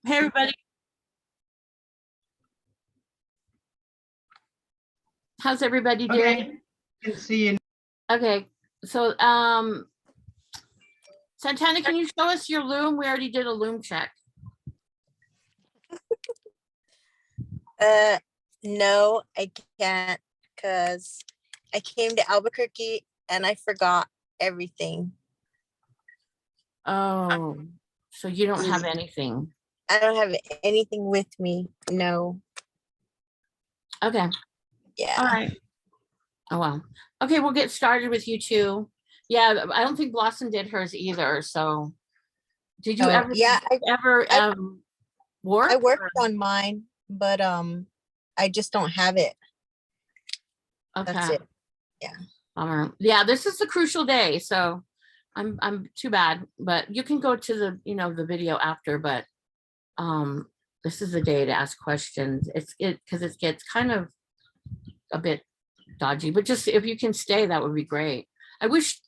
Hey, everybody. How's everybody doing? Okay, can see you. Okay, so Santana, can you show us your loom? We already did a loom check. No, I can't because I came to Albuquerque and I forgot everything. Oh, so you don't have anything. I don't have anything with me. No. Okay. Yeah. All right. Oh, well. Okay, we'll get started with you two. Yeah, I don't think Blossom did hers either. So did you Oh, ever, yeah, I work? I worked on mine, but I just don't have it. That's Okay. it. Yeah. Bummer. Yeah, this is the crucial day. So I'm too bad, but you can go to the, the video after, but this is the day to ask questions. Because it gets kind of a bit dodgy, but just if you can stay, that would be great. I wish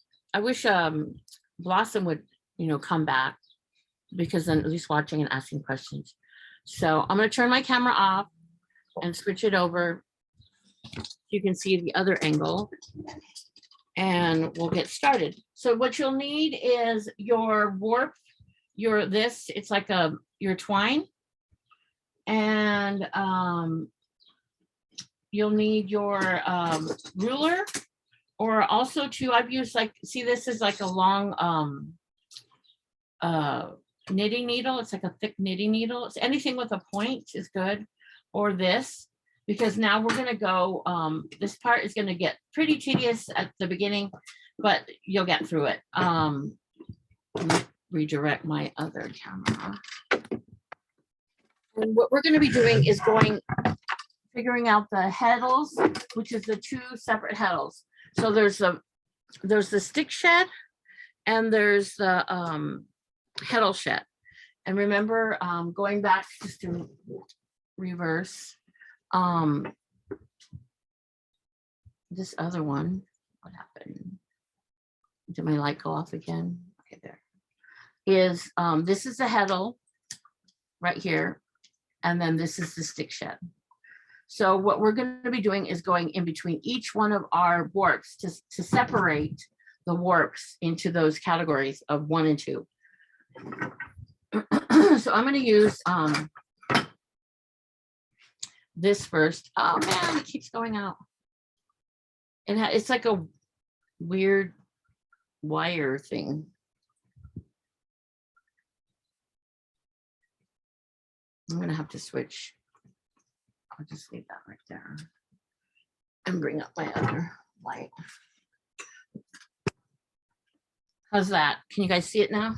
Blossom would, come back, because then at least watching and asking questions. So I'm going to turn my camera off and switch it over. You can see the other angle and we'll get started. So what you'll need is your warp, it's like your twine, and you'll need your ruler, or also I've used, this is like a long knitting needle. It's like a thick knitting needle. It's anything with a point is good, or this, because now we're going to go, this part is going to get pretty tedious at the beginning, but you'll get through it. Let me redirect my other camera. And what we're going to be doing is figuring out the heddles, which is the two separate heddles. So there's the stick shed and there's the heddle shed. And remember, going back just to reverse, this other one, what happened? Did my light go off again? Okay, there is, this is the heddle right here. And then this is the stick shed. So what we're going to be doing is going in between each one of our warps to separate the warps into those categories of 1 and 2. So I'm going to use this first. Oh man, it keeps going out. And it's like a weird wire thing. I'm going to have to switch. I'll just leave that right there and bring up my other light. How's that? Can you guys see it now?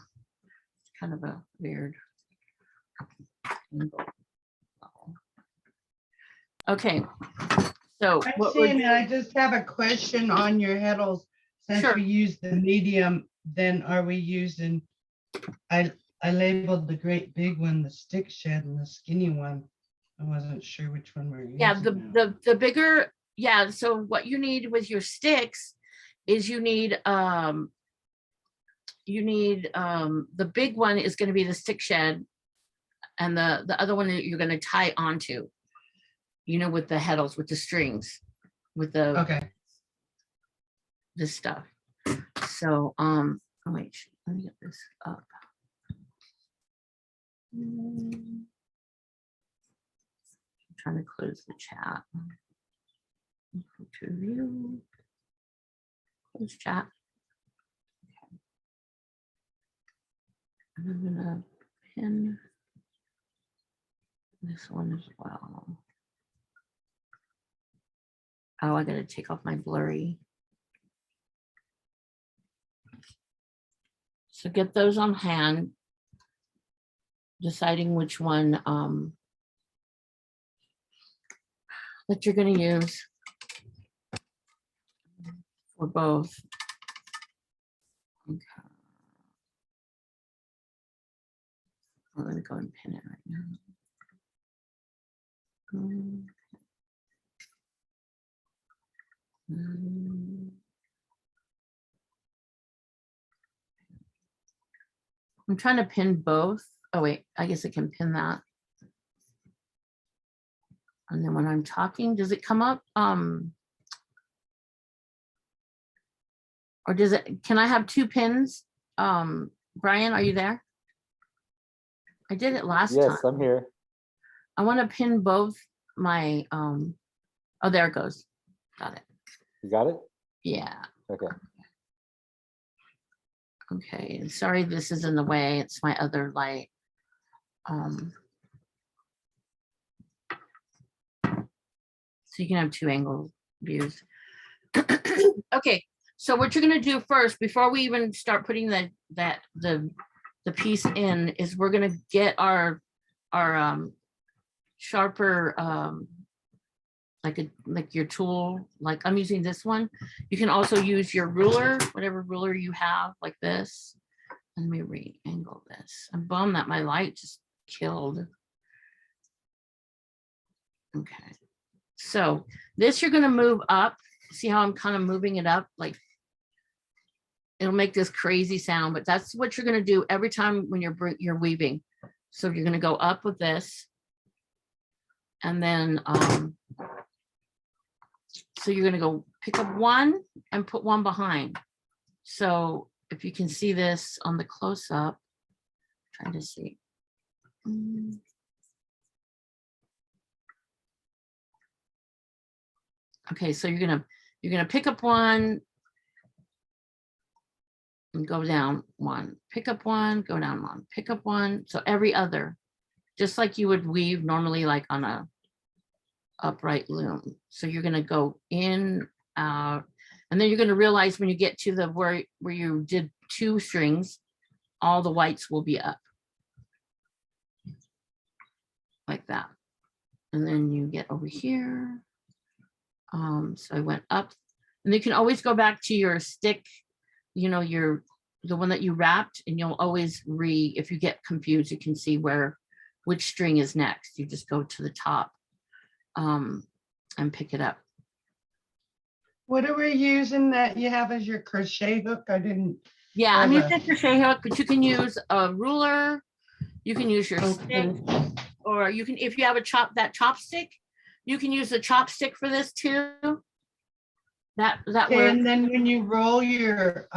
It's kind of a weird. Okay. So I just have a question on your heddles. Since Sure. we use the medium, then are we using, I labeled the great big one, the stick shed, and the skinny one. I wasn't sure which one we're using. Yeah, now. the bigger, yeah. So what you need with your sticks is you need the big one is going to be the stick shed, and the other one that you're going to tie onto, with the heddles, with the strings, with the Okay. this stuff. So oh wait, let me get this up. I'm trying to close the chat. To view. Close chat. Okay. And I'm gonna pin this one as well. Oh, I gotta take off my blurry. So get those on hand, deciding which one that you're going to use for both. Okay. I'm going to go and pin it right now. I'm trying to pin both Oh wait, I guess I can pin that. And then when I'm talking, does it come up? Or does it, can I have 2 pins? Brian, are you there? I did it last time. Yes, I'm here. I want to pin both my, oh, there it goes. Got it. You got it? Yeah. Okay. Okay. And sorry, this is in the way. It's my other light. So you can have 2 angle views. Okay. So what you're going to do first, before we even start putting the piece in, is we're going to get our sharper, like your tool, like I'm using this one. You can also use your ruler, whatever ruler you have, like this. Let me re-angle this. I'm bummed that my light just killed. Okay. So this you're going to move up. See how I'm kind of moving it up? Like it'll make this crazy sound, but that's what you're going to do every time when you're weaving. So you're going to go up with this. And then, so you're going to go pick up one and put one behind. So if you can see this on the close up, trying to see. Okay, so you're gonna pick up one and go down one, pick up one, go down one, pick up one. So every other, just like you would weave normally, like on a upright loom. So you're gonna go in, out, and then you're gonna realize when you get to the where you did 2 strings, all the whites will be up. Like that. And then you get over here. So I went up, and you can always go back to your stick, you know, the one that you wrapped, and you'll always if you get confused, you can see which string is next. You just go to the top and pick it up. What are we using that you have as your crochet hook? I didn't. Yeah, Oh, I'm the- using a crochet hook, but you can use a ruler, you can use your stick, or you can, if you have that chopstick, you can use the chopstick for this too. That Okay, works. and then when you roll your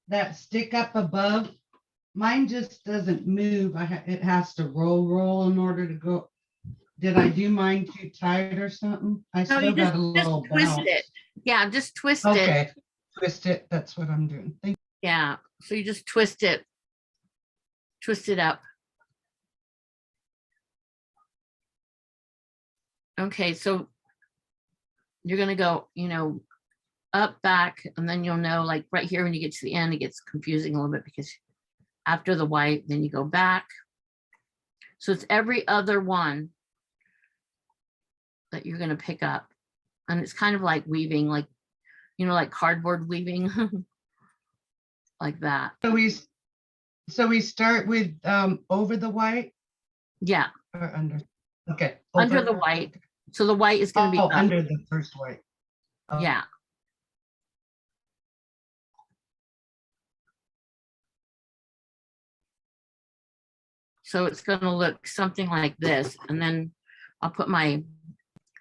that stick up above, mine just doesn't move. It has to roll in order to go. Did I do mine too tight or something? I No, still you got a just little twist bounce. it. Yeah, just twist it. Okay, twist it. That's what I'm doing. Thank Yeah, so you just twist it up. Okay, so you're gonna go, up, back, and then you'll know, like right here when you get to the end, it gets confusing a little bit because after the white, then you go back. So it's every other one that you're gonna pick up. And it's kind of like weaving, like, like cardboard weaving, like that. So we start with over the white Yeah, or under? Okay. under over. the white. So the white is gonna be up. Under the first white. Oh. Yeah. So it's going to look something like this. And then I'll put my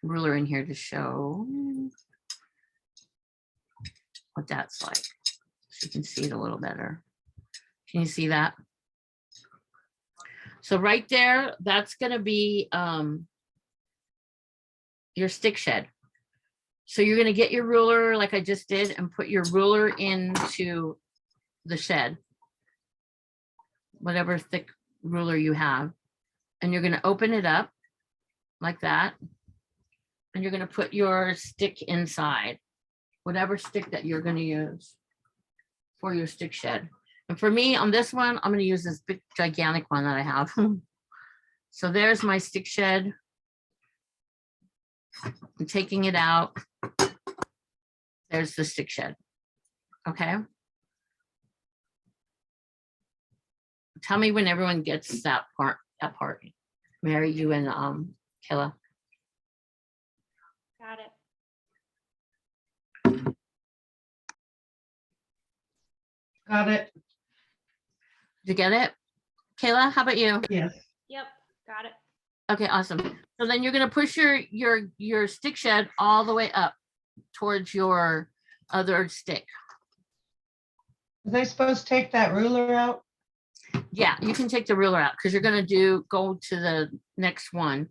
ruler in here to show what that's like. So you can see it a little better. Can you see that? So right there, that's going to be your stick shed. So you're going to get your ruler like I just did and put your ruler into the shed, whatever thick ruler you have, and you're going to open it up like that, and you're going to put your stick inside, whatever stick that you're going to use for your stick shed. And for me on this one, I'm going to use this big gigantic one that I have. So there's my stick shed. I'm taking it out. There's the stick shed. Okay. Tell me when everyone gets that part. Mary, you and Kayla. Got it. Got it. Did you get it? Kayla, how about you? Yes. Yep, got it. Okay, awesome. So then you're gonna push your stick shed all the way up towards your other stick. Was I supposed to take that ruler out? Yeah, you can take the ruler out because you're gonna go to the next one.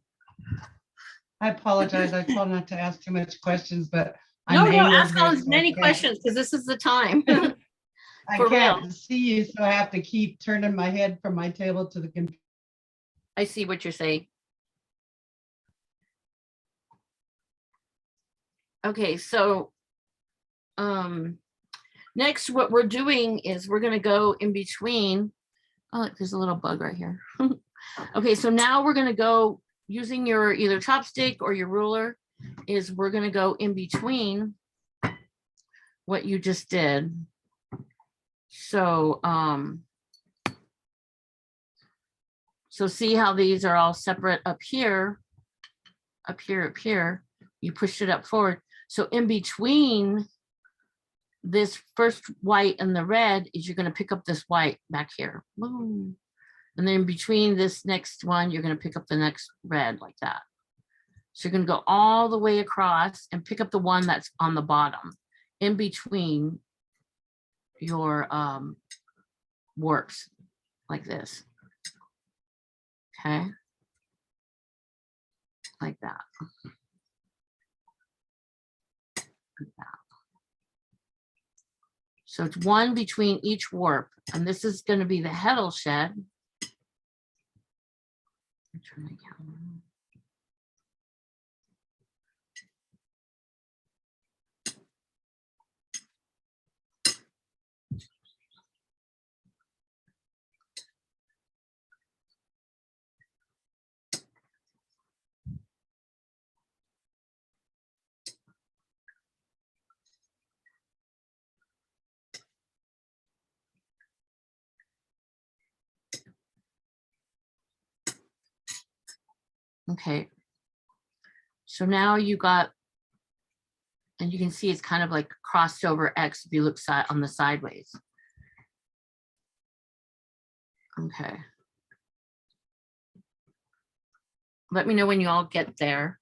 I apologize. I told not to ask too much questions, but No, I'm no, angled ask all here, as so many questions because this is the time. I for can't see you, so I have to keep turning my head from my table to the computer. I see what you're saying. Okay, so next what we're doing is we're gonna go in between. Oh, look, there's a little bug right here. Okay, so now we're gonna go using your either chopstick or your ruler, is we're gonna go in between what you just did. So so see how these are all separate up here, up here, up here. You pushed it up forward. So in between this first white and the red is you're going to pick up this white back here. Boom. And then in between this next one, you're going to pick up the next red like that. So you're going to go all the way across and pick up the one that's on the bottom in between your warps like this. Okay. Like that. Like that. So it's one between each warp, and this is going to be the heddle shed. Turn my camera. Okay. So now you got, and you can see it's kind of like crossed over X if you look on the sideways. Okay. Let me know when you all get there.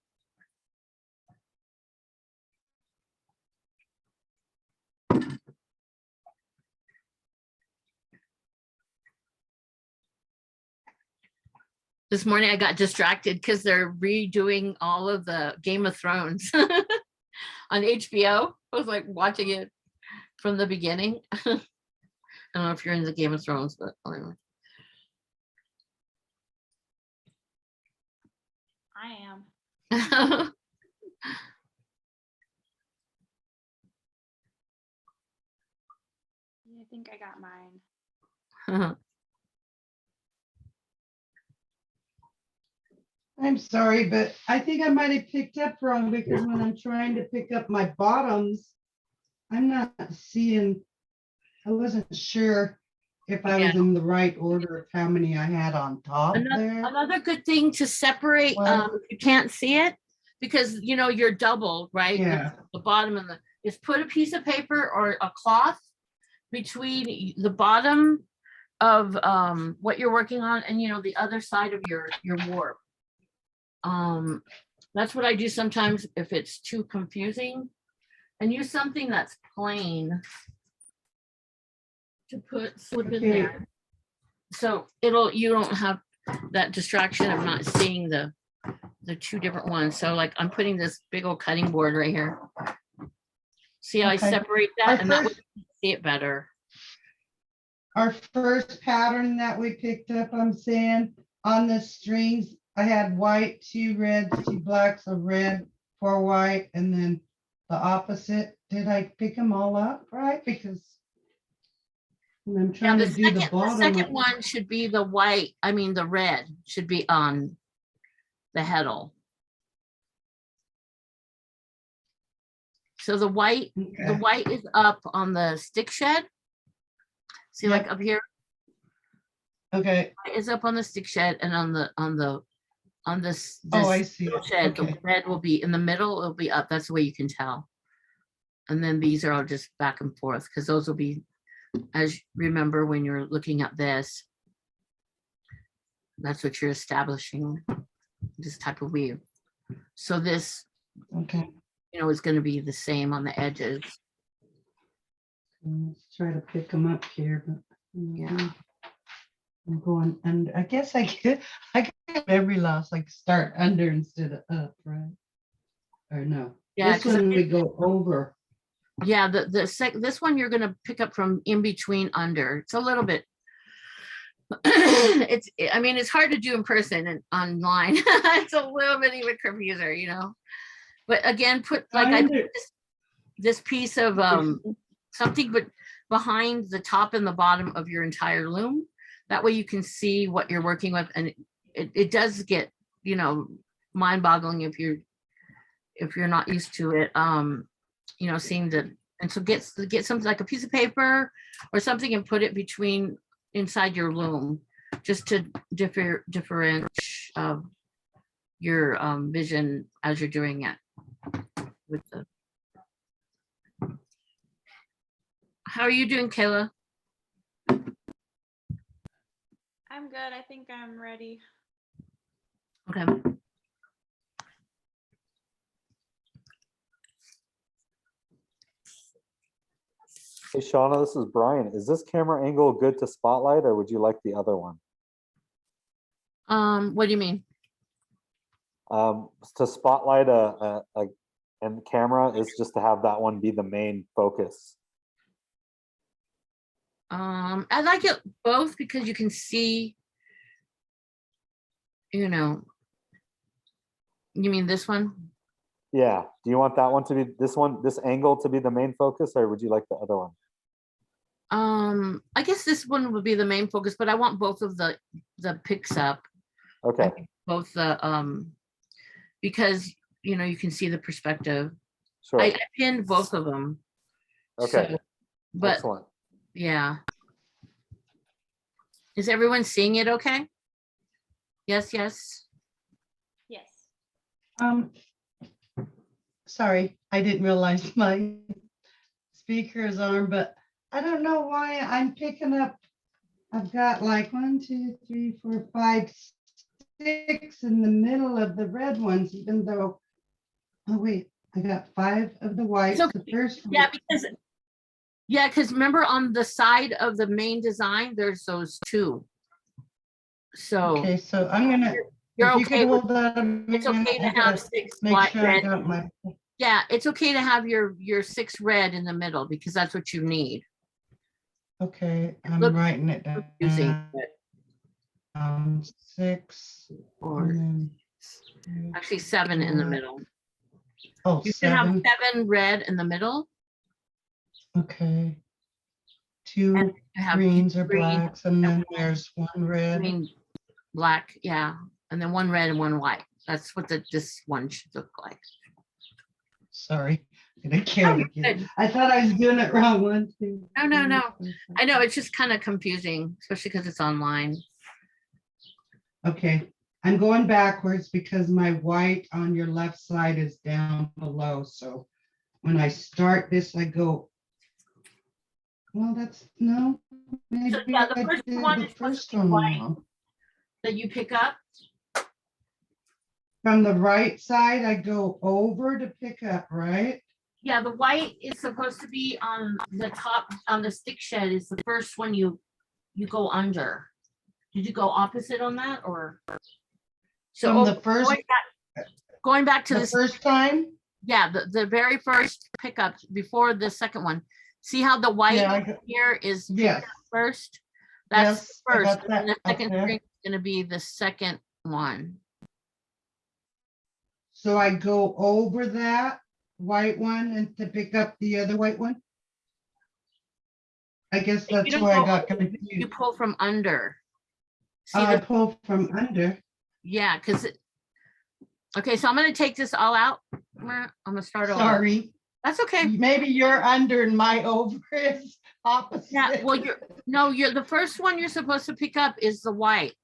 This morning I got distracted because they're redoing all of the Game of Thrones on HBO. I was like watching it from the beginning. I don't know if you're in the Game of Thrones, but anyway. I am. I think I got mine. I'm sorry, but I think I might have picked up wrong because when I'm trying to pick up my bottoms, I'm not seeing, I wasn't sure if I was in the right order of how many I had on top there. Another good thing to separate, if you can't see it, because you know you're double, right? Yeah. The bottom and is put a piece of paper or a cloth between the bottom of what you're working on and you know the other side of your warp. That's what I do sometimes if it's too confusing, and use something that's plain to slip in there. So you don't have that distraction of not seeing the two different ones. So like I'm putting this big old cutting board right here. See how I separate that, and that way you can see it better. Our first pattern that we picked up, I'm saying on the strings, I had white, 2 reds, 2 blacks, a red, 4 white, and then the opposite. Did I pick them all up right? Because when I'm trying to do the bottom. The second one should be the white. I mean, the red should be on the heddle. So the white is up on the stick shed. See, like up here. Okay. Is up on the stick shed, and on this I see. shed, the red will be in the middle. It'll be up. That's the way you can tell. And then these are all just back and forth because those will be, as remember when you're looking at this, That's what you're establishing, this type of weave. So this, Okay, is going to be the same on the edges. let's try to pick them up here, but. Yeah. I'm going, and I guess I get memory loss, like start under instead of up, right? Or no? Yeah, This 'cause one we go over. Yeah, this one you're gonna pick up from in between under. It's a little bit. I mean, it's hard to do in person and online. It's a little bit of a confuser, But again, put like I put this piece of something, but behind the top and the bottom of your entire loom. That way you can see what you're working with, and it does get mind-boggling if you're not used to it. Seeing and so get something like a piece of paper or something and put it inside your loom, just to differentiate your vision as you're doing it. How are you doing, Kayla? I'm good. I think I'm ready. Okay. Hey, Shawna, this is Brian. Is this camera angle good to spotlight, or would you like the other one? What do you mean? To spotlight and camera is just to have that one be the main focus. I like it both because you can see, you mean this one? Yeah. Do you want that one to be this angle to be the main focus, or would you like the other one? I guess this one would be the main focus, but I want both of the picks up. Okay. Both the because you can see the perspective. Sure. I pinned both of them. Okay. So, but Excellent. yeah. Is everyone seeing it okay? Yes, yes. Yes. Sorry, I didn't realize my speaker is on, but I don't know why I'm picking up. I've got like 1, 2, 3, 4, 5, 6 in the middle of the red ones, even though, oh wait, I got 5 of the whites. Okay. The first one. Yeah, because remember on the side of the main design, there's those 2. So Okay, so I'm gonna. you're if you okay could with hold that. it's okay to have 6 Make white, sure I red. got my. Yeah, it's okay to have your 6 red in the middle because that's what you need. Okay, I'm Looks writing it down. Using 6. or and then actually 7 in the middle. Oh, You can have 7. 7 red in the middle. Okay. 2 And you have greens or green blacks, and then and there's 1 red. green, black, yeah, and then 1 red and 1 white. That's what this one should look like. Sorry, I can't again. Good. I thought I was doing it wrong. 1, 2. No. 3, 4, I know it's just kind of confusing, especially because it's online. Okay, I'm going backwards because my white on your left side is down below. So when I start this, I go. Well, that's no. Maybe So, yeah, the I first did one the is supposed first to be one white. wrong. That you pick up. From the right side, I go over to pick up, right? Yeah, the white is supposed to be on the top, on the stick shed is the first one you go under. Did you go opposite on that or? So From the first, going back to the this, first time? yeah, the very first pickup before the second one. See how the white Yeah, I got- here is Yes. first? That's Yes, the I first. got And then the that up second there. string is gonna be the second one. So I go over that white one and to pick up the other white one? I guess You that's don't where I go got over, You confused. pull from under. See, I pulled from under. yeah, because okay, so I'm gonna take this all out. I'm gonna start over. Sorry, That's okay. maybe you're under and my over is opposite. Yeah, well, you're the first one you're supposed to pick up is the white.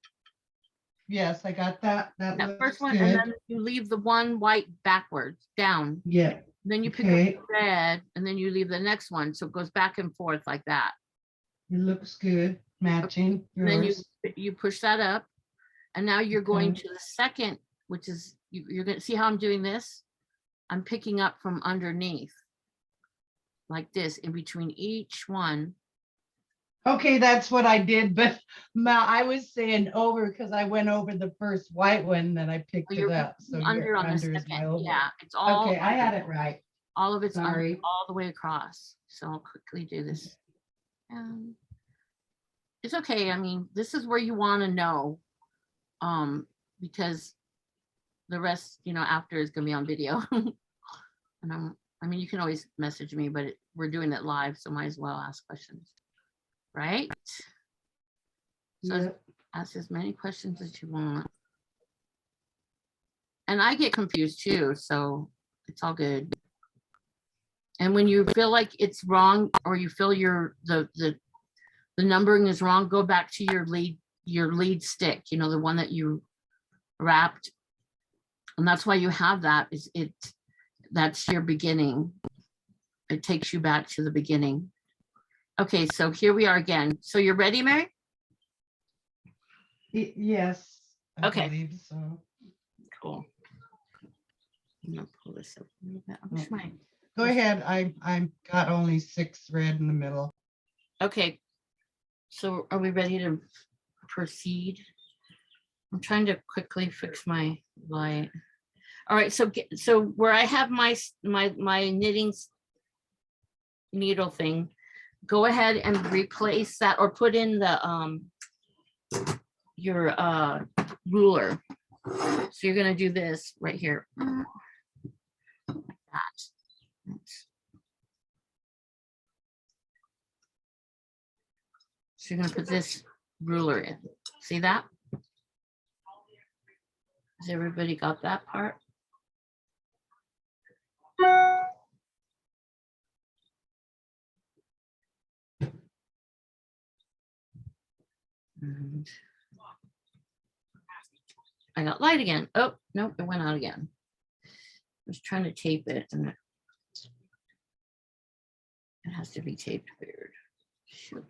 Yes, I got that. That That looks first one, and good. then you leave the one white backwards down. Yeah, Then you pick okay, up the red, and then you leave the next one, so it goes back and forth like that. it looks good, matching And then yours. you push that up, And now you're going Okay. to the second, which is, you're gonna see how I'm doing this? I'm picking up from underneath. Like this, in between each one. Okay, that's what I did, but I was saying over because I went over the first white one, then I picked Oh, it you're up. So under you're on the under is my second. over. Yeah, it's all. Okay, I had under. it right. All of it's under, Sorry. all the way across. So I'll quickly do this. It's okay. I mean, this is where you want to know, because the rest, after is gonna be on video. And I mean, you can always message me, but we're doing it live, so might as well ask questions, right? So Yep. ask as many questions as you want. And I get confused too, so it's all good. And when you feel like it's wrong, or you feel the numbering is wrong, go back to your lead stick, the one that you wrapped. And that's why you have that, that's your beginning. It takes you back to the beginning. Okay, so here we are again. So you're ready, Mary? Yes. I Okay. believe so. Cool. I'm gonna pull this up a little bit. I wish my Go ahead. I got only 6 red in the middle. Okay, so are we ready to proceed? I'm trying to quickly fix my light. All right, so where I have my knitting needle thing, go ahead and replace that, or put in the your ruler. So you're gonna do this right here. Like that. So you're gonna put this ruler in. See that? Has everybody got that part? And I got light again. Oh, nope, it went out again. I was trying to tape it, and it has to be taped weird. Shoot.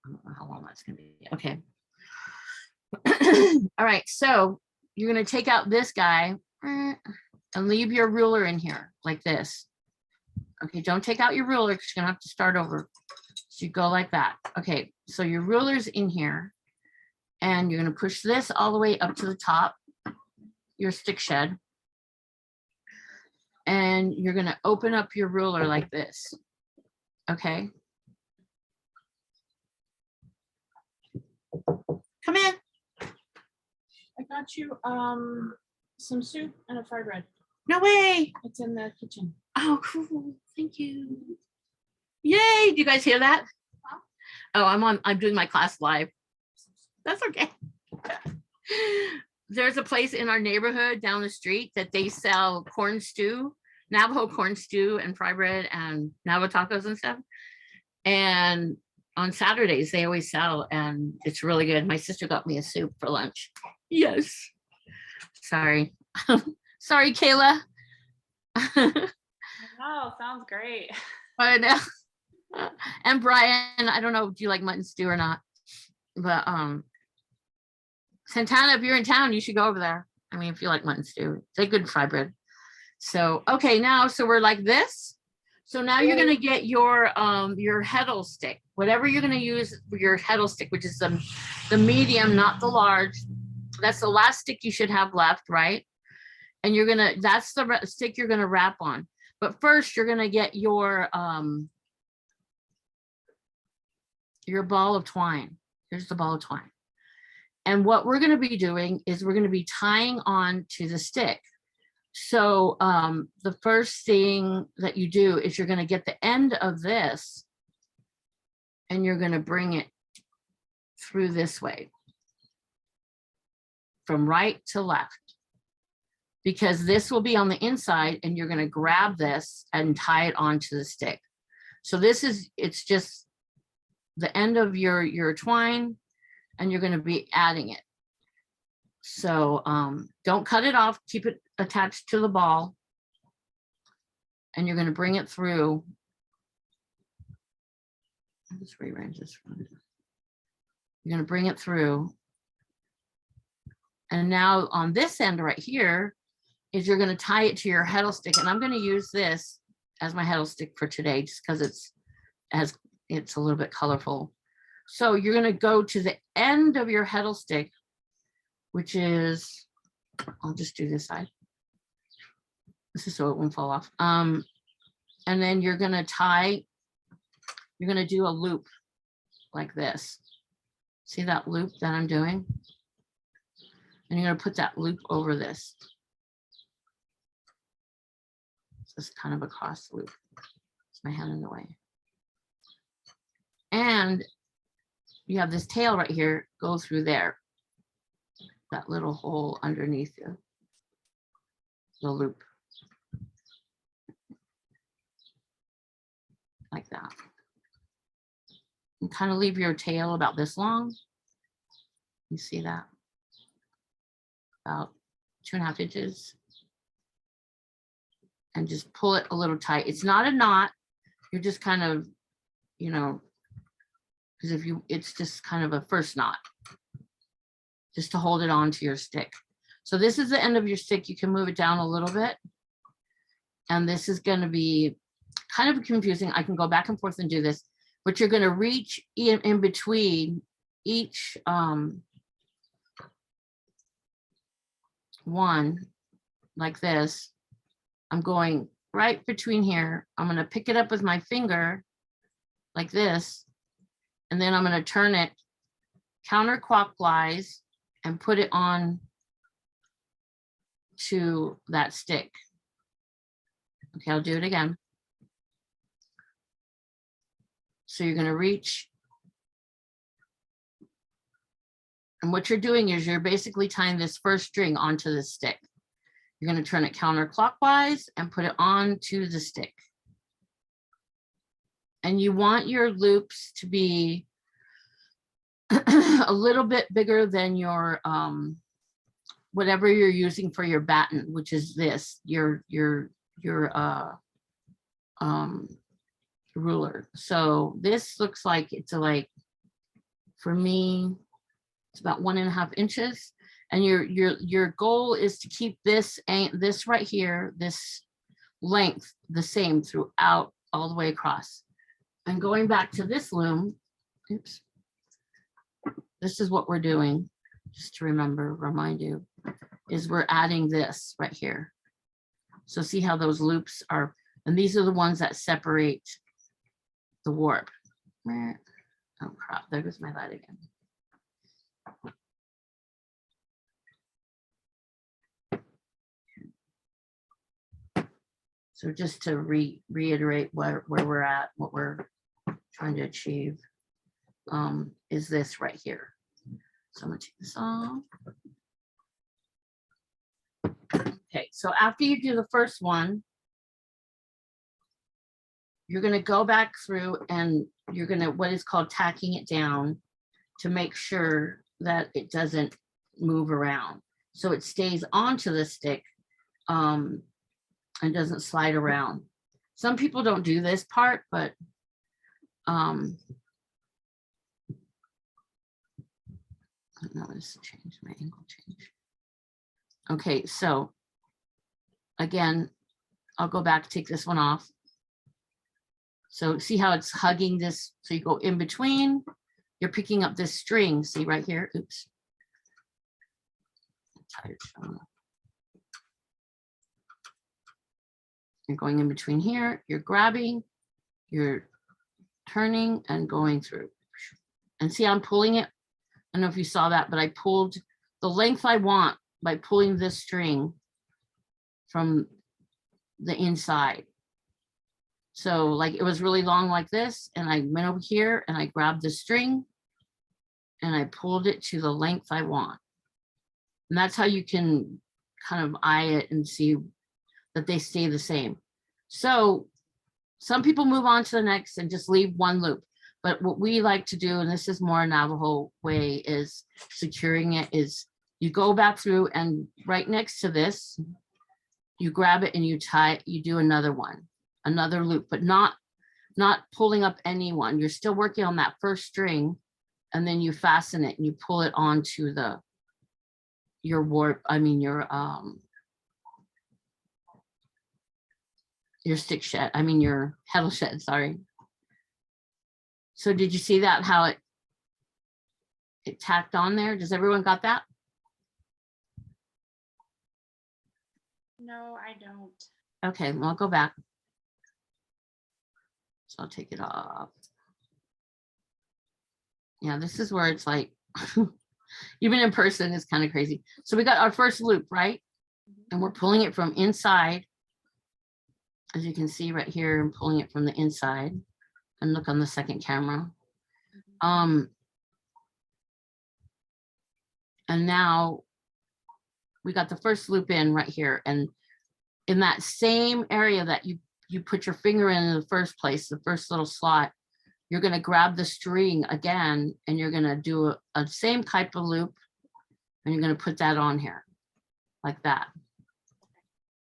I don't know how long that's gonna be. Okay. All right, so you're gonna take out this guy and leave your ruler in here like this. Okay, don't take out your ruler because you're gonna have to start over. So you go like that. Okay, so your ruler's in here, and you're gonna push this all the way up to the top, your stick shed. And you're gonna open up your ruler like this. Okay. Come in. I got you some soup and a fried bread. No way. It's in the kitchen. Oh, cool. Thank you. Yay. Do you guys hear that? Oh, I'm doing my class live. That's okay. There's a place in our neighborhood down the street that they sell corn stew, Navajo corn stew and fry bread and Navajo tacos and stuff. And on Saturdays they always sell, and it's really good. My sister got me a soup for lunch. Yes. Sorry. Sorry, Kayla. Oh, sounds great. But and Brian, I don't know, do you like mutton stew or not? But Santana, if you're in town, you should go over there. I mean, if you like mutton stew, it's a good fry bread. So okay, now so we're like this. So now you're gonna get your heddle stick, whatever you're gonna use for your heddle stick, which is the medium, not the large. That's the last stick you should have left, right? And that's the stick you're gonna wrap on. But first, you're gonna get your ball of twine. Here's the ball of twine. And what we're gonna be doing is we're gonna be tying on to the stick. So the first thing that you do is you're gonna get the end of this and you're gonna bring it through this way, from right to left, because this will be on the inside, and you're gonna grab this and tie it onto the stick. So it's just the end of your twine, and you're gonna be adding it. So don't cut it off, keep it attached to the ball. and you're going to bring it through. I'll just rearrange this one. You're going to bring it through. And now on this end right here is you're going to tie it to your heddle stick. And I'm going to use this as my heddle stick for today, just because it's a little bit colorful. So you're going to go to the end of your heddle stick, which is, I'll just do this side. This is so it won't fall off. And then you're going to tie, you're going to do a loop like this. See that loop that I'm doing? And you're going to put that loop over this. This is kind of a cross loop. It's my hand in the way. And you have this tail right here, go through there. That little hole underneath you. The loop. Like that. And kind of leave your tail about this long. You see that? About 2.5 inches. And just pull it a little tight. It's not a knot. You're just kind of, you know, because if you, it's just kind of a first knot. Just to hold it onto your stick. So this is the end of your stick. You can move it down a little bit. And this is going to be kind of confusing. I can go back and forth and do this, but you're going to reach in between each one like this. I'm going right between here. I'm going to pick it up with my finger like this, and then I'm going to turn it counterclockwise and put it on to that stick. Okay, I'll do it again. So you're going to reach. And what you're doing is you're basically tying this first string onto the stick. You're going to turn it counterclockwise and put it onto the stick. And you want your loops to be a little bit bigger than your whatever you're using for your batten, which is this, your ruler. So this looks like it's for me, it's about 1.5 inches. And your goal is to keep this right here, this length, the same throughout all the way across. And going back to this loom, oops, this is what we're doing, just to remind you, is we're adding this right here. So see how those loops are, and these are the ones that separate the warp. Oh crap, there goes my light again. So just to reiterate where we're at, what we're trying to achieve is this right here. So I'm gonna take this off. Okay, so after you do the first one, you're gonna go back through and you're gonna, what is called tacking it down, to make sure that it doesn't move around. So it stays onto the stick and doesn't slide around. Some people don't do this part, but no, this changed, my angle changed. Okay, so again, I'll go back, take this one off. So see how it's hugging this, so you go in between, you're picking up this string, see right here, oops. I'm tired, Shawna. You're going in between here, you're grabbing, you're turning and going through. And see, I'm pulling it. I don't know if you saw that, but I pulled the length I want by pulling this string from the inside. So like it was really long like this, and I went over here and I grabbed the string and I pulled it to the length I want. And that's how you can kind of eye it and see that they stay the same. So some people move on to the next and just leave one loop. But what we like to do, and this is more Navajo way, is securing it, is you go back through and right next to this, you grab it and you tie, you do another one. another loop, but not pulling up any one. You're still working on that first string, and then you fasten it and you pull it onto your warp, your stick shed, your heddle shed, sorry. So did you see that, how it tacked on there? Does everyone got that? No, I don't. Okay, well, I'll go back. So I'll take it off. Yeah, this is where it's like, even in person, it's kind of crazy. So we got our first loop, right? And we're pulling it from inside. As you can see right here, I'm pulling it from the inside. And look on the second camera. And now we got the first loop in right here. And in that same area that you put your finger in the first place, the first little slot, you're going to grab the string again, and you're going to do a same type of loop, and you're going to put that on here like that.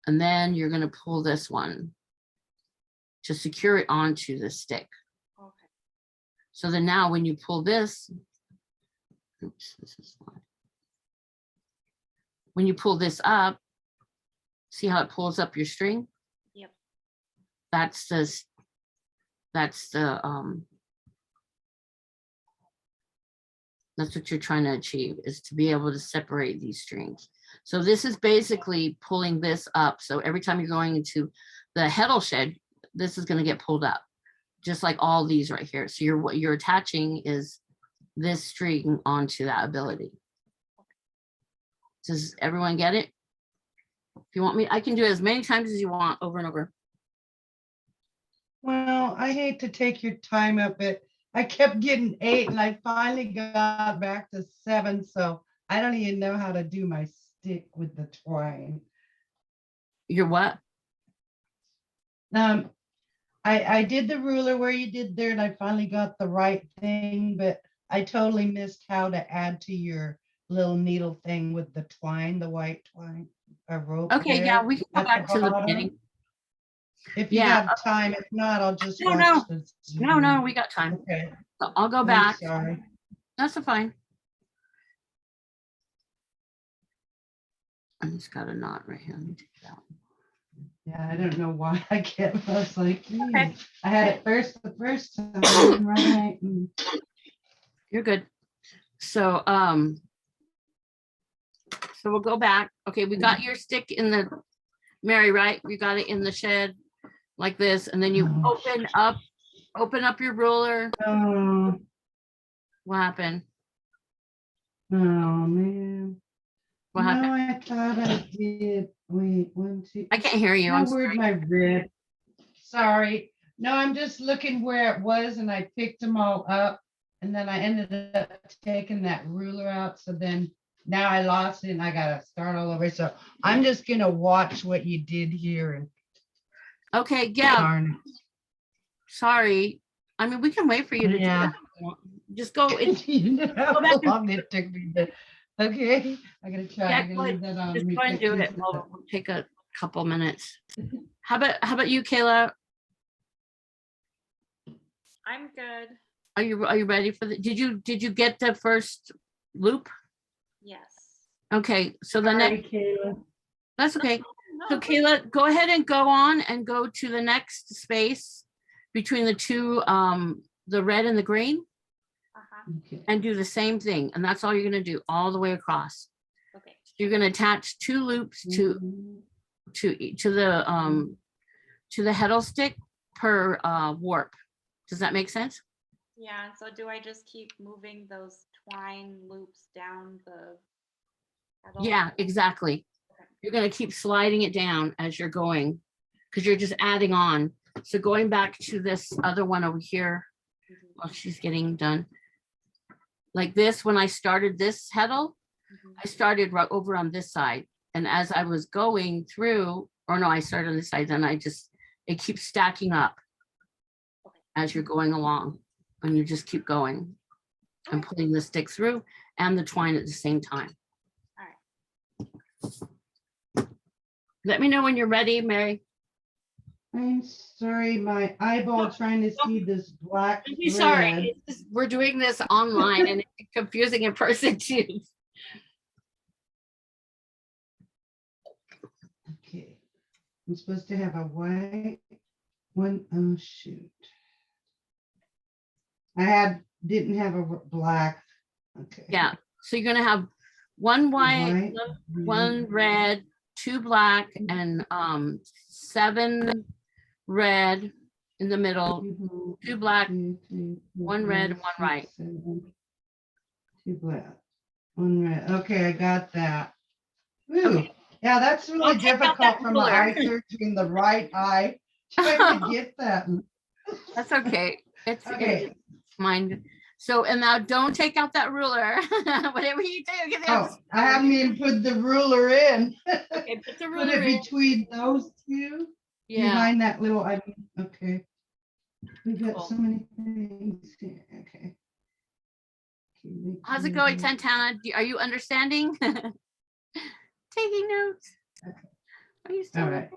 And then you're going to pull this one to secure it onto the stick. Okay. So then now when you pull this, oops, this is one. When you pull this up, see how it pulls up your string? Yep. That's what you're trying to achieve, is to be able to separate these strings. So this is basically pulling this up. So every time you're going into the heddle shed, this is going to get pulled up, just like all these right here. So what you're attaching is this string onto that ability. Does everyone get it? If you want me, I can do it as many times as you want, over and over. Well, I hate to take your time up, but I kept getting 8 and I finally got back to 7. So I don't even know how to do my stick with the twine. You're what? I did the ruler where you did there and I finally got the right thing, but I totally missed how to add to your little needle thing with the twine, the white twine, a rope. Okay, yeah, we can go at back to the bottom. beginning. If you Yeah. have time, if not, I'll just No, watch no. this. No, we got time. Okay. So I'll go I'm back. sorry. That's fine. I just got a knot right here. Let me take it out. Yeah, I don't know why I kept, I was like, Okay. I had it the first time, right? You're good. So we'll go back. Okay, we got your stick in the, Mary, right? You got it in the shed like this, and then you open up your ruler. Oh, What happened? oh, man. What No, happened? I thought I did. Wait, 1, 2. I can't hear you. No, I'm where'd sorry. my red? Sorry. No, I'm just looking where it was and I picked them all up. And then I ended up taking that ruler out. So then now I lost it and I gotta start all over. So I'm just gonna watch what you did here and Okay, yeah, darn sorry. I mean, we can wait for you to do Yeah. it. Just go. it. You know how Go back and- long it took me to, okay, I gotta try. Yeah, I'm gonna leave that on. Just Let me go and pick do these it. We'll up. take a couple minutes. How about you, Kayla? I'm good. Are you ready for the, did you get the first loop? Yes. Okay, so the Sorry, next, Kayla. that's okay. So No. Kayla, go ahead and go on and go to the next space between the two, the red and the green, Uh-huh. Okay. and do the same thing. And that's all you're gonna do all the way across. Okay. You're gonna attach 2 loops Mhm. to the heddle stick per warp. Does that make sense? Yeah, so do I just keep moving those twine loops down the pedal? Yeah, exactly. You're gonna keep sliding it down as you're going, because you're just adding on. So going back to this other one over here, Mhm, while she's getting done. Like this, when I started this heddle, mhm. I started right over on this side. And as I was going through, or no, I started on this side, then it keeps stacking up as you're going along. And you just keep going and pulling the stick through and the twine at the same time. All right. Let me know when you're ready, Mary. I'm sorry, my eyeball trying to see this black Don't be sorry. thread. It's just- we're doing this online and it's confusing in person too. Okay, I'm supposed to have a white one. Oh, shoot. Didn't have a black. Okay. Yeah. So you're gonna have one white, White, one red, 2 black, and 7 red in the middle, 2 black, 1 red, and 1 white. 2 black, 1 red. Okay, I got that. Woo. Okay. Yeah, that's really Don't take out that difficult from the ruler. eye surgery in the right eye. Trying to get that. That's okay. It's Okay. mine. So, and now don't take out that ruler. Whatever you do, get Oh, I haven't even put the ruler in. Okay, put the Put ruler it in. between those two, Yeah. behind that little, okay. We got Cool. so many things here, okay. How's it going, Tantana? Are you understanding? Taking notes. Okay. Are you still All right.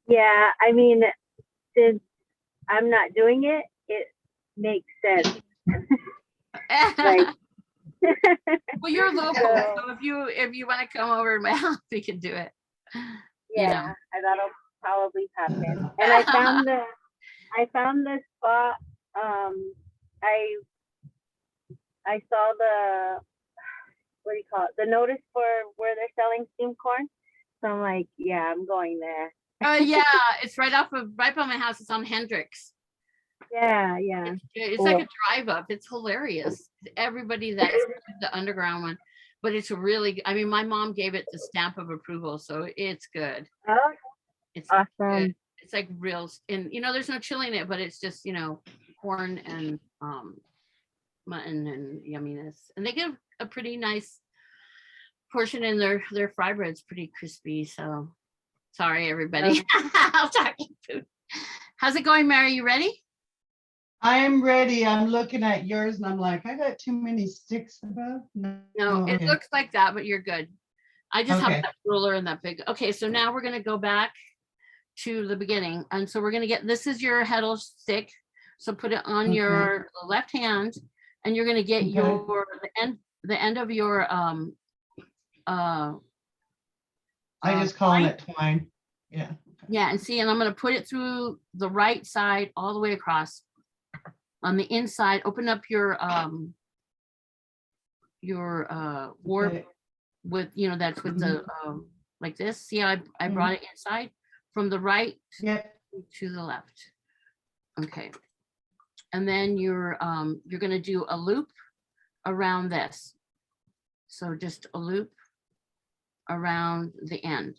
Yeah, I mean, since I'm not doing it, it makes sense. Like, well, you're local, So- so if you want to come over to my house, we can do it. You yeah, know. that'll probably happen. And I found the spot. I saw the, what do you call it? The notice for where they're selling steamed corn. So I'm like, yeah, I'm going there. Yeah, it's right by my house. It's on Hendricks. Yeah, yeah. It's like a drive up. It's hilarious. Everybody that's the underground one, but it's really. I mean, my mom gave it the stamp of approval, so it's good. Oh, It's awesome. good. It's like real, and there's no chili in it, but it's just corn and mutton and yumminess, and they give a pretty nice portion in their fry bread's pretty crispy. So sorry, everybody. I'm talking food. How's it going, Mary? You ready? I am ready. I'm looking at yours and I'm like, I got too many sticks above. No, it okay. looks like that, but you're good. I just Okay. have that ruler and that big. Okay, so now we're gonna go back to the beginning, and so we're gonna get. This is your heddle stick. So put it on Okay. your left hand, and you're gonna get Okay. the end of your I just calling it twine. Yeah. yeah, and see, and I'm gonna put it through the right side all the way across. On the inside, open up your warp Okay. with that's with the like this. See how I brought it inside from the right Yep. to the left. Okay. And then you're gonna do a loop around this. So just a loop around the end.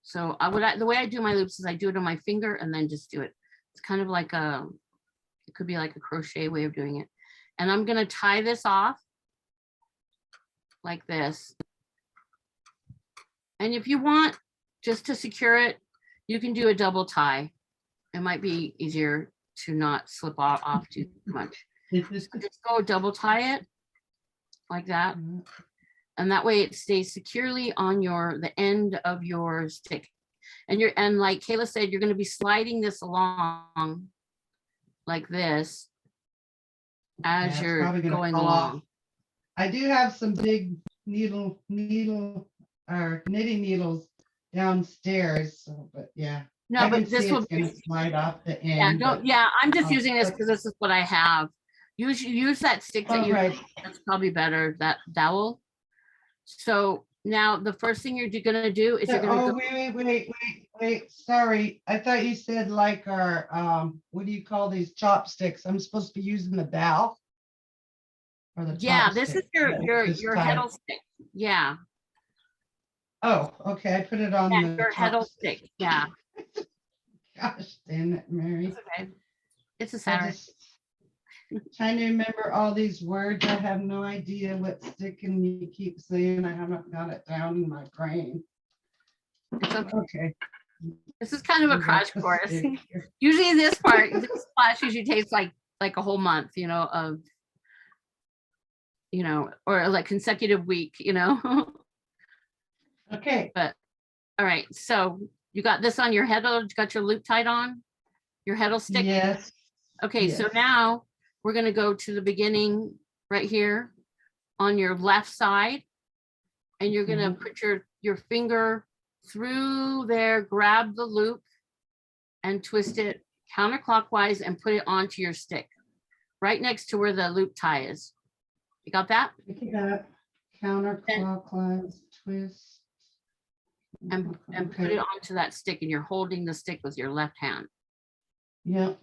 So the way I do my loops is I do it on my finger and then just do it. It's kind of like it could be like a crochet way of doing it. And I'm gonna tie this off like this. And if you want just to secure it, you can do a double tie. It might be easier to not slip off too much. So just go double tie it like that. And that way it stays securely on the end of your stick. And like Kayla said, you're going to be sliding this along like this as it's you're probably gonna going fall off. along. I do have some big needle or knitting needles downstairs. So, but yeah. No, I but can this see will it's gonna slide off the yeah, end. but- I'm just I'll using this put- because this is what I have. Use that stick that All you right. that's probably better, that dowel. So now the first thing you're gonna do is you're gonna go, Wait. Sorry. I thought you said like our, what do you call these chopsticks? I'm supposed to be using the dowel? Or the yeah, this is chopstick? your heddle stick. Yeah, Oh, okay. I put it on yeah, the your heddle chopstick. stick. Yeah, Gosh, dang it, Mary. it's okay. It's a I Saturday. just trying to remember all these words. I have no idea what stick and you keep saying. I haven't got it down in my brain. It's okay. Okay. This is kind of a We got crash the course. stick here. Usually this class usually takes like a whole month, of or like consecutive week, Okay. but all right. So You got this on your heddle, you got your loop tied on? Your heddle stick? Yes. Okay, so yes. now we're gonna go to the beginning right here on your left side. And you're gonna put your finger through there, grab the loop and twist it counterclockwise and put it onto your stick, right next to where the loop tie is. You got that? Pick it up, counterclockwise, twist. And put Okay. it onto that stick, and you're holding the stick with your left hand. Yep.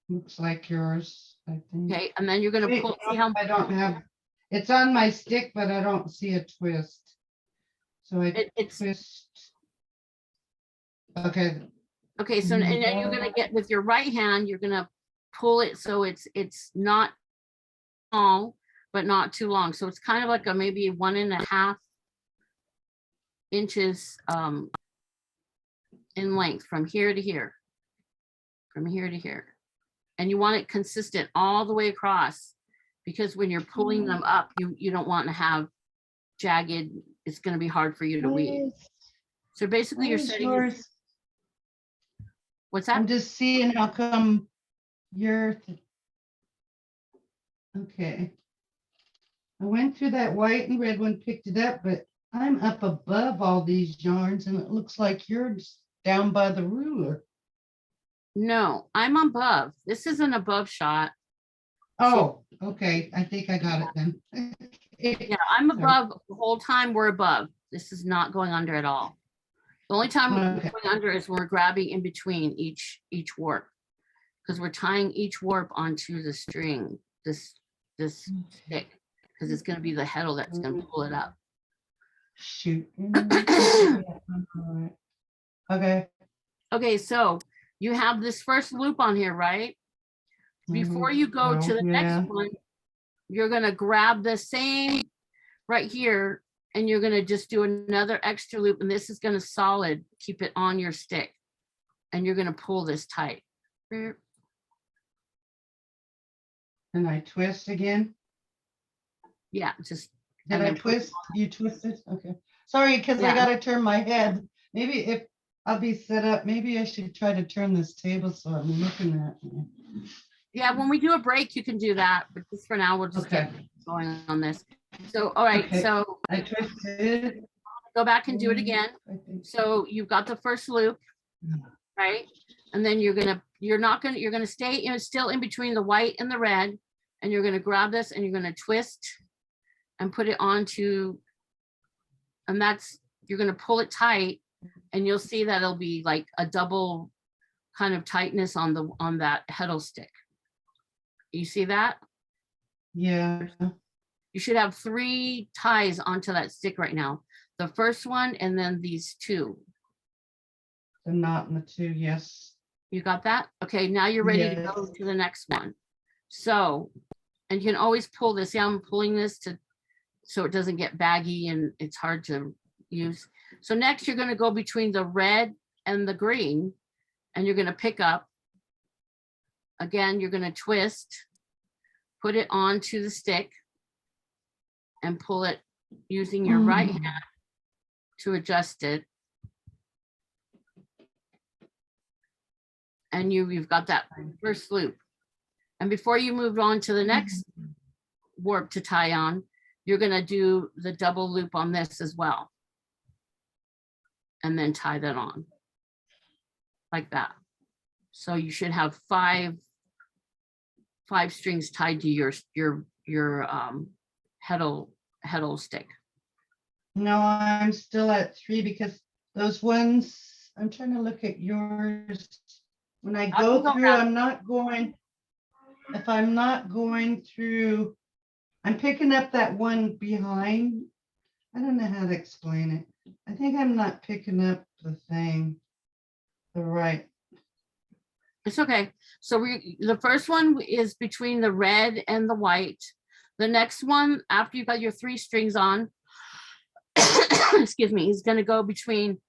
Looks like yours, I think. Okay, and then you're gonna Wait, pull, no, see how, I don't have, it's on my stick, but I don't see a twist. So I it's, twist. Okay, okay, so and then you're gonna get, with your right hand, you're gonna pull it so it's not small, but not too long. So it's kind of like a maybe 1.5 inches in length from here to here. From here to here. And you want it consistent all the way across, because when you're pulling them up, you don't want to have jagged, it's going to be hard for you to weave. So basically you're setting your, what's that? I'm just seeing how come you're. Okay. I went through that white and red one, picked it up, but I'm up above all these yarns and it looks like yours down by the ruler. No, I'm above. This is an above shot. Oh, okay. I think I got it then. Yeah, I'm above the whole time. We're above. This is not going under at all. The only time we're Okay. going under is when we're grabbing in between each warp, because we're tying each warp onto the string, this stick, because it's going to be the heddle that's going to pull it up. Shoot. Okay. Okay, so you have this first loop on here, right? Before you go to the Yeah. next one, you're gonna grab the same right here, and you're gonna just do another extra loop, and this is gonna solid, keep it on your stick. And you're gonna pull this tight. And I twist again. Yeah, just. Did and I then put it twist? You twisted? Okay. Sorry, because Yeah. I gotta turn my head. Maybe if I'll be set up, maybe I should try to turn this table so I'm looking at it. Yeah, when we do a break, you can do that, but just for now, we'll just get going on this. So, all right, Okay. so I twisted. go back and do it again. I think. So you've got the first loop, right? And then you're gonna stay in, still in between the white and the red, and you're gonna grab this and you're gonna twist and put it onto, and you're gonna pull it tight, and you'll see that it'll be like a double kind of tightness on that heddle stick. You see that? Yeah. You should have 3 ties onto that stick right now. The first one, and then these 2. The knot and the 2, yes. You got that? Okay, now you're ready to go Yes. to the next one. So, and you can always pull this. See how I'm pulling this so it doesn't get baggy and it's hard to use. So next you're gonna go between the red and the green, and you're gonna pick up. Again, you're gonna twist, put it onto the stick, and pull it using your right hand to adjust it. And you've got that first loop. And before you move on to the next warp to tie on, you're gonna do the double loop on this as well. And then tie that on like that. So you should have 5 strings tied to your heddle stick. No, I'm still at 3 because those ones, I'm trying to look at yours. When I I go can go through, back. I'm not going, if I'm not going through, I'm picking up that one behind. I don't know how to explain it. I think I'm not picking up the thing, the right. It's okay. So the first one is between the red and the white. The next one, after you've got your 3 strings on, excuse me, is gonna go between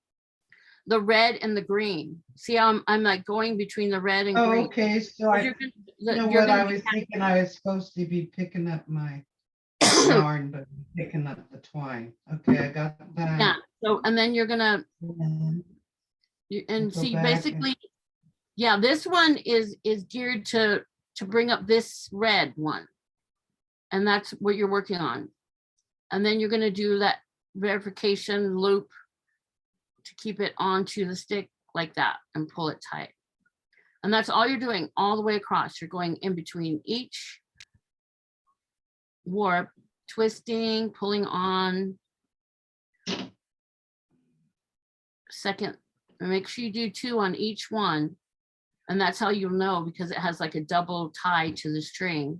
the red and the green. See how I'm like going between the red and Oh, green. okay, so But I, you're you know you're what, I gonna was be- thinking I was supposed to be picking up my yarn, but picking up the twine. Okay, I got Yeah, that. so, and then you're gonna And Go see, back and- basically, yeah, this one is geared to bring up this red one. And that's what you're working on. And then you're going to do that verification loop to keep it onto the stick like that and pull it tight. And that's all you're doing all the way across. You're going in between each warp, twisting, pulling on. Second, make sure you do 2 on each one. And that's how you'll know, because it has like a double tie to the string.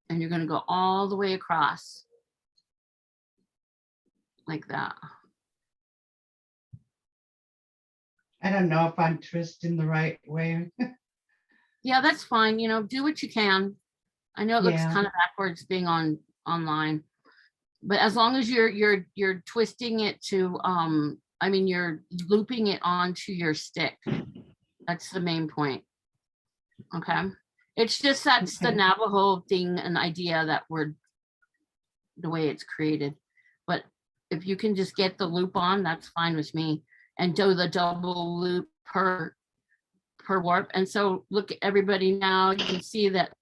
And you're going to go all the way across like that. I don't know if I'm twisting the right way. Yeah, that's fine. You know, do what you can. I know it looks Yeah. kind of backwards being online, but as long as you're twisting it to, I mean, you're looping it onto your stick. That's the main point. Okay. It's just that's the Okay. Navajo thing, an idea that we're the way it's created. But if you can just get the loop on, that's fine with me. And do the double loop per warp. And so look at everybody now, you can see that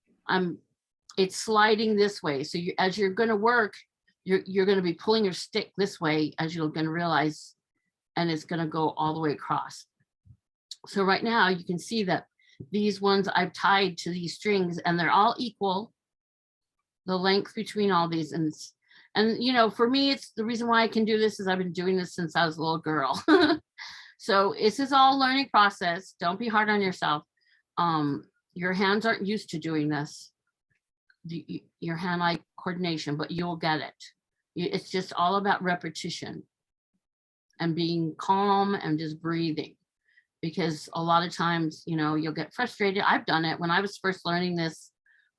it's sliding this way. So as you're going to work, you're going to be pulling your stick this way, as you're going to realize, and it's going to go all the way across. So right now you can see that these ones I've tied to these strings and they're all equal, the length between all these. And you know, for me, it's the reason why I can do this is I've been doing this since I was a little girl. So this is all learning process. Don't be hard on yourself. Your hands aren't used to doing this. Your hand-eye coordination, but you'll get it. It's just all about repetition and being calm and just breathing. Because a lot of times, you know, you'll get frustrated. I've done it when I was first learning this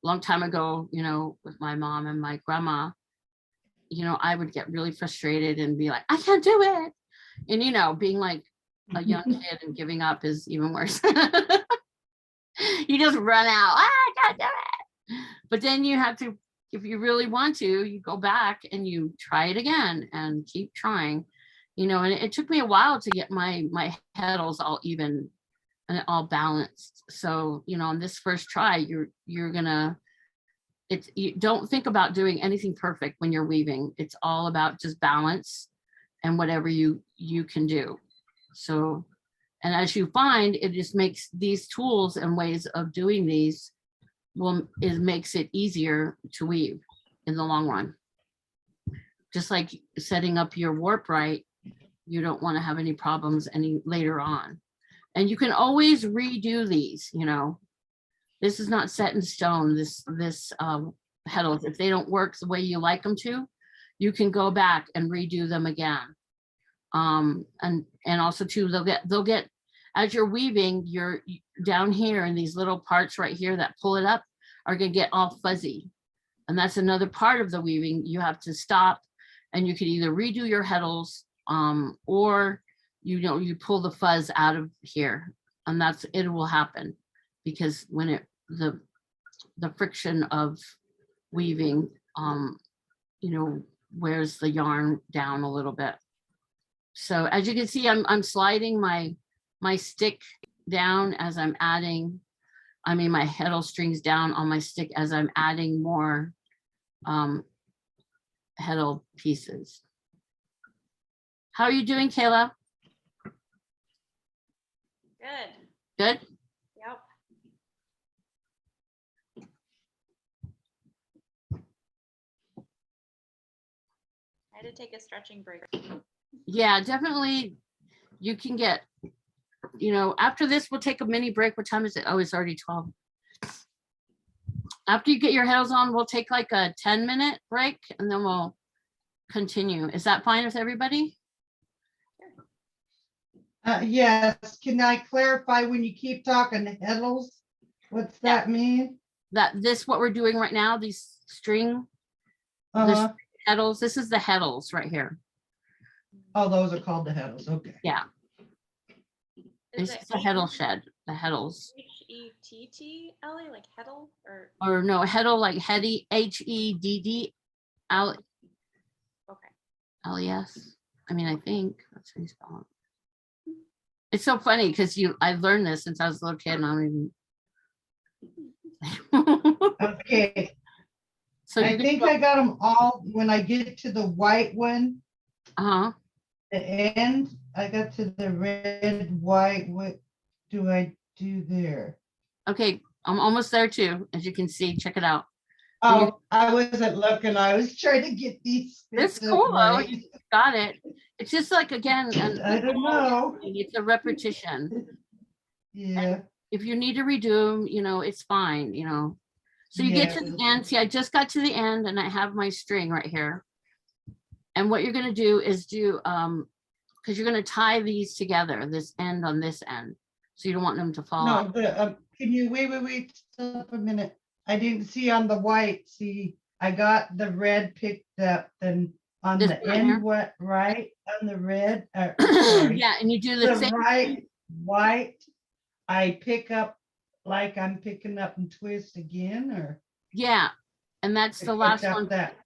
a long time ago, you know, with my mom and my grandma. You know, I would get really frustrated and be like, I can't do it. And, you know, being like a young kid and giving up is even worse. You just run out. I can't do it. But then you have to, if you really want to, you go back and you try it again and keep trying. You know, and it took me a while to get my heddles all even and all balanced. So, you know, on this first try, you're gonna, you don't think about doing anything perfect when you're weaving. It's all about just balance and whatever you can do. So, and as you find, it just makes these tools and ways of doing these it makes it easier to weave in the long run. Just like setting up your warp right, you don't want to have any problems any later on. And you can always redo these, you know. This is not set in stone, this petals. If they don't work the way you like them to, you can go back and redo them again. And also too, they'll get, as you're weaving, you're down here in these little parts right here that pull it up are gonna get all fuzzy. And that's another part of the weaving. You have to stop and you can either redo your heddles or you pull the fuzz out of here, and it will happen because when the friction of weaving you know, wears the yarn down a little bit. So as you can see, I'm sliding my stick down as I'm adding, my heddle strings down on my stick as I'm adding more heddle pieces. How are you doing, Kayla? Good. Good? Yep. I had to take a stretching break. Yeah, definitely. You can get, you know, after this, we'll take a mini break. What time is it? Oh, it's already 12. After you get your heddles on, we'll take like a 10-minute break and then we'll continue. Is that fine with everybody? Yes, can I clarify when you keep talking heddles? What's that mean? What we're doing right now, these string Uh-huh. heddles, this is the heddles right here. Oh, those are called the heddles, okay. Yeah, Is this it is the heddle shed, the heddles. Hettl, like heddle or? Or no, heddle like heady, HEDD, Okay. LES. I mean, I think that's how you spell it. It's so funny because I learned this since I was a little kid and I don't even. Okay, So I think I got them all. When I get to the white one, uh-huh. the end, I got to the red, white. What do I do there? Okay, I'm almost there too. As you can see, check it out. Then you- Oh, I wasn't looking. I was trying to get these. It's picked up cool though. right. You got it. It's just like again, I don't know. it's a repetition. Yeah. If you need to redo them, it's fine, So you get to the Yeah. end. See, I just got to the end and I have my string right here. And what you're gonna do is because you're gonna tie these together, this end on this end. So you don't want them to fall No, off. can you wait, stop a minute. I didn't see on the white. See, I got the red picked up, then on This the one here? end, what, right, on the red, sorry. Yeah, and you do the The same. right, white, I pick up like I'm picking up and twist again, or? Yeah, and that's I the picked last up one. That,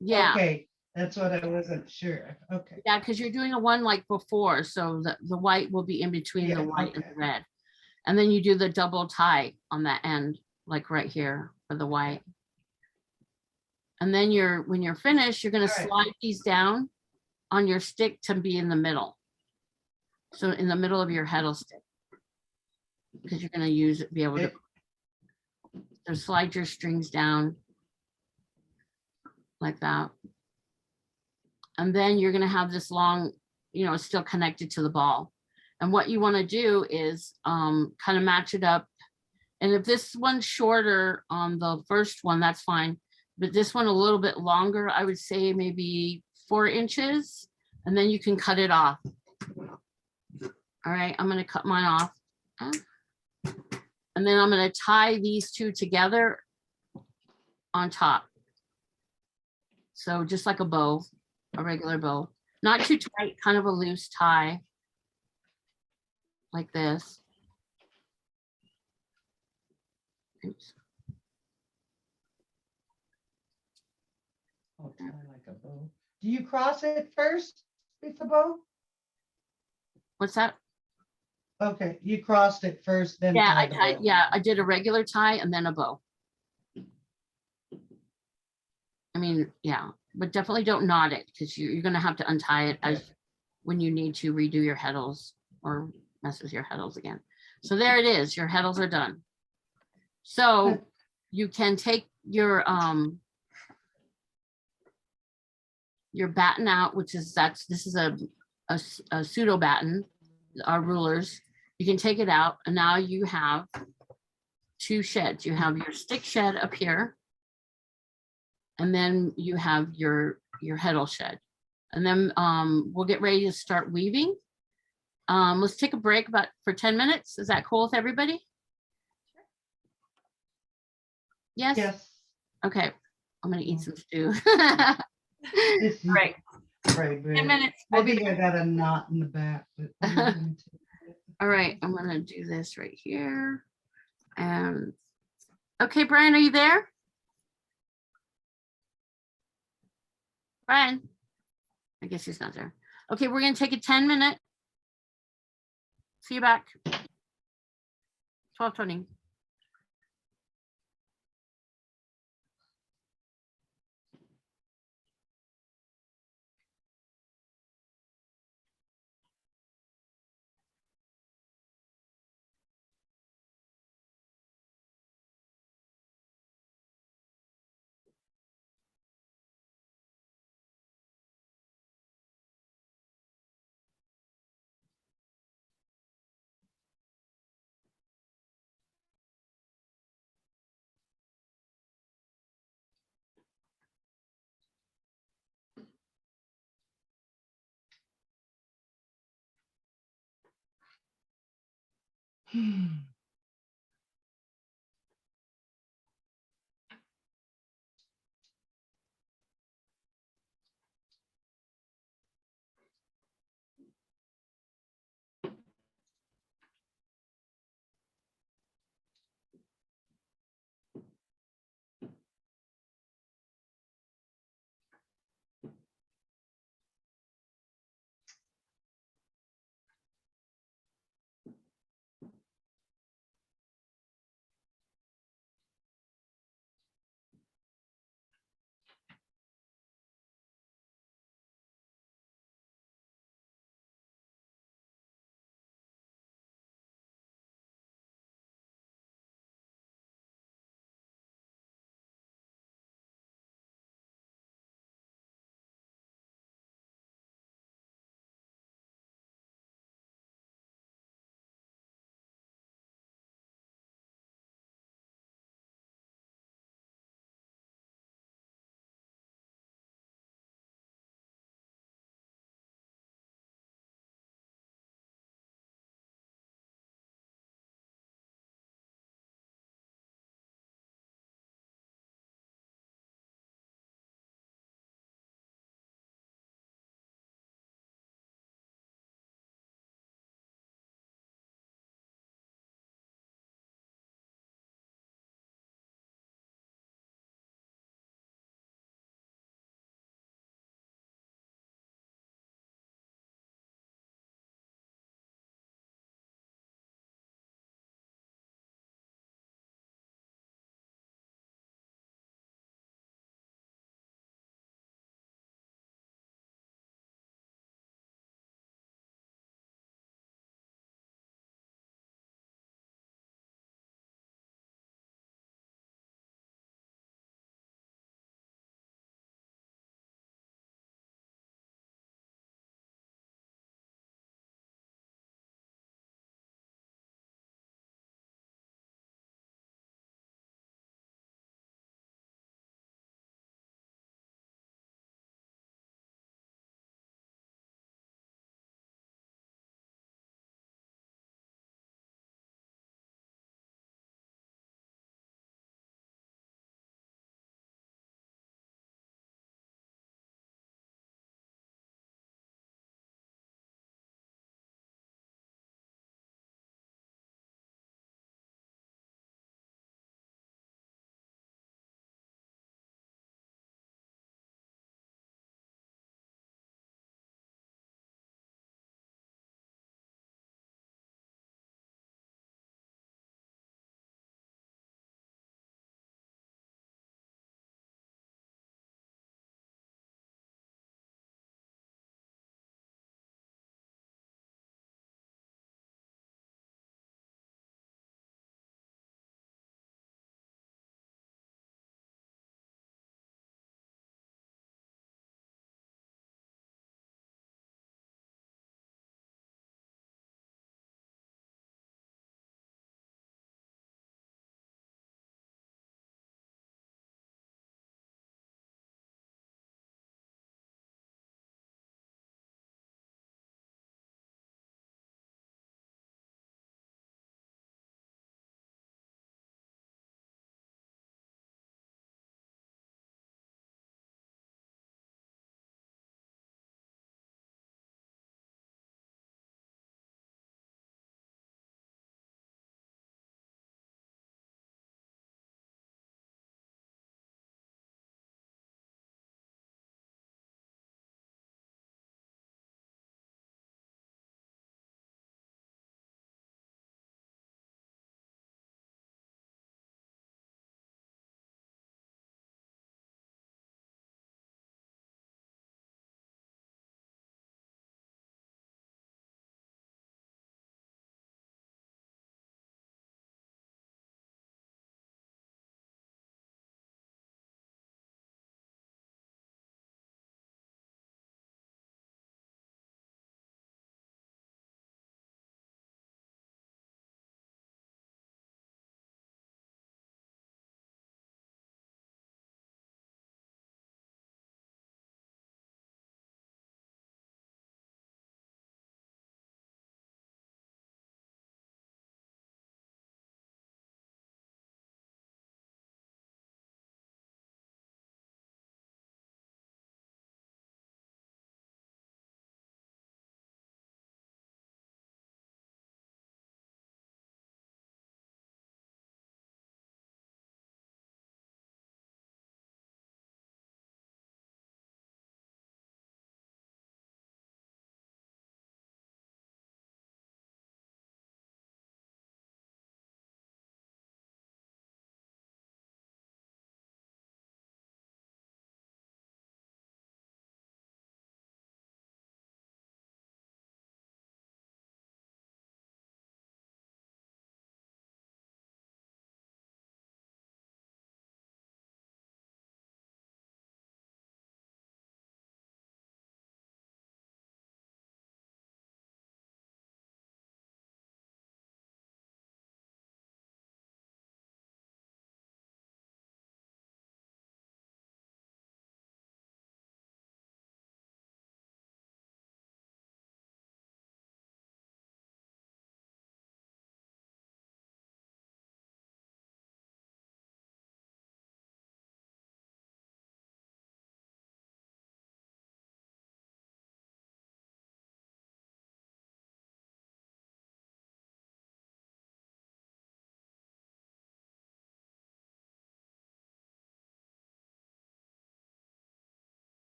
Yeah, okay, that's what I wasn't sure. Okay. yeah, because you're doing a one like before, so the white will be in between the Yeah, white and okay. the red. And then you do the double tie on that end, like right here for the white. And then when you're finished, you're gonna All right. slide these down on your stick to be in the middle. So in the middle of your heddle stick. Because you're gonna be able to Okay. so slide your strings down like that. And then you're gonna have this long, still connected to the ball. And what you wanna do is kind of match it up. And if this one's shorter on the first one, that's fine. But this one a little bit longer, I would say maybe 4 inches, and then you can cut it off. All right, I'm gonna cut mine off. And then I'm gonna tie these two together on top. So just like a bow, a regular bow, not too tight, kind of a loose tie. Like this. Oops. Oh, tie like a bow. Do you cross it first with the bow? What's that? Okay, you crossed it first, then Yeah, tie the bow. I did a regular tie and then a bow. I mean, yeah, but definitely don't knot it because you're gonna have to untie it as when you need to redo your heddles or mess with your heddles again. So there it is, your heddles are done. So you can take your batten out, which is this is a pseudo batten, our rulers. You can take it out and now you have 2 sheds. You have your stick shed up here. And then you have your heddle shed. And then we'll get ready to start weaving. Let's take a break for 10 minutes. Is that cool with everybody? Yes? Yes. Okay, I'm gonna eat some stew. It's Right, right, 10 minutes. I We'll be think I got a knot in the back, but I'm not gonna take it. All right, I'm gonna do this right here. And okay, Brian, are you there? Brian? I guess he's not there. Okay, we're gonna take a 10-minute. See you back. 12:20.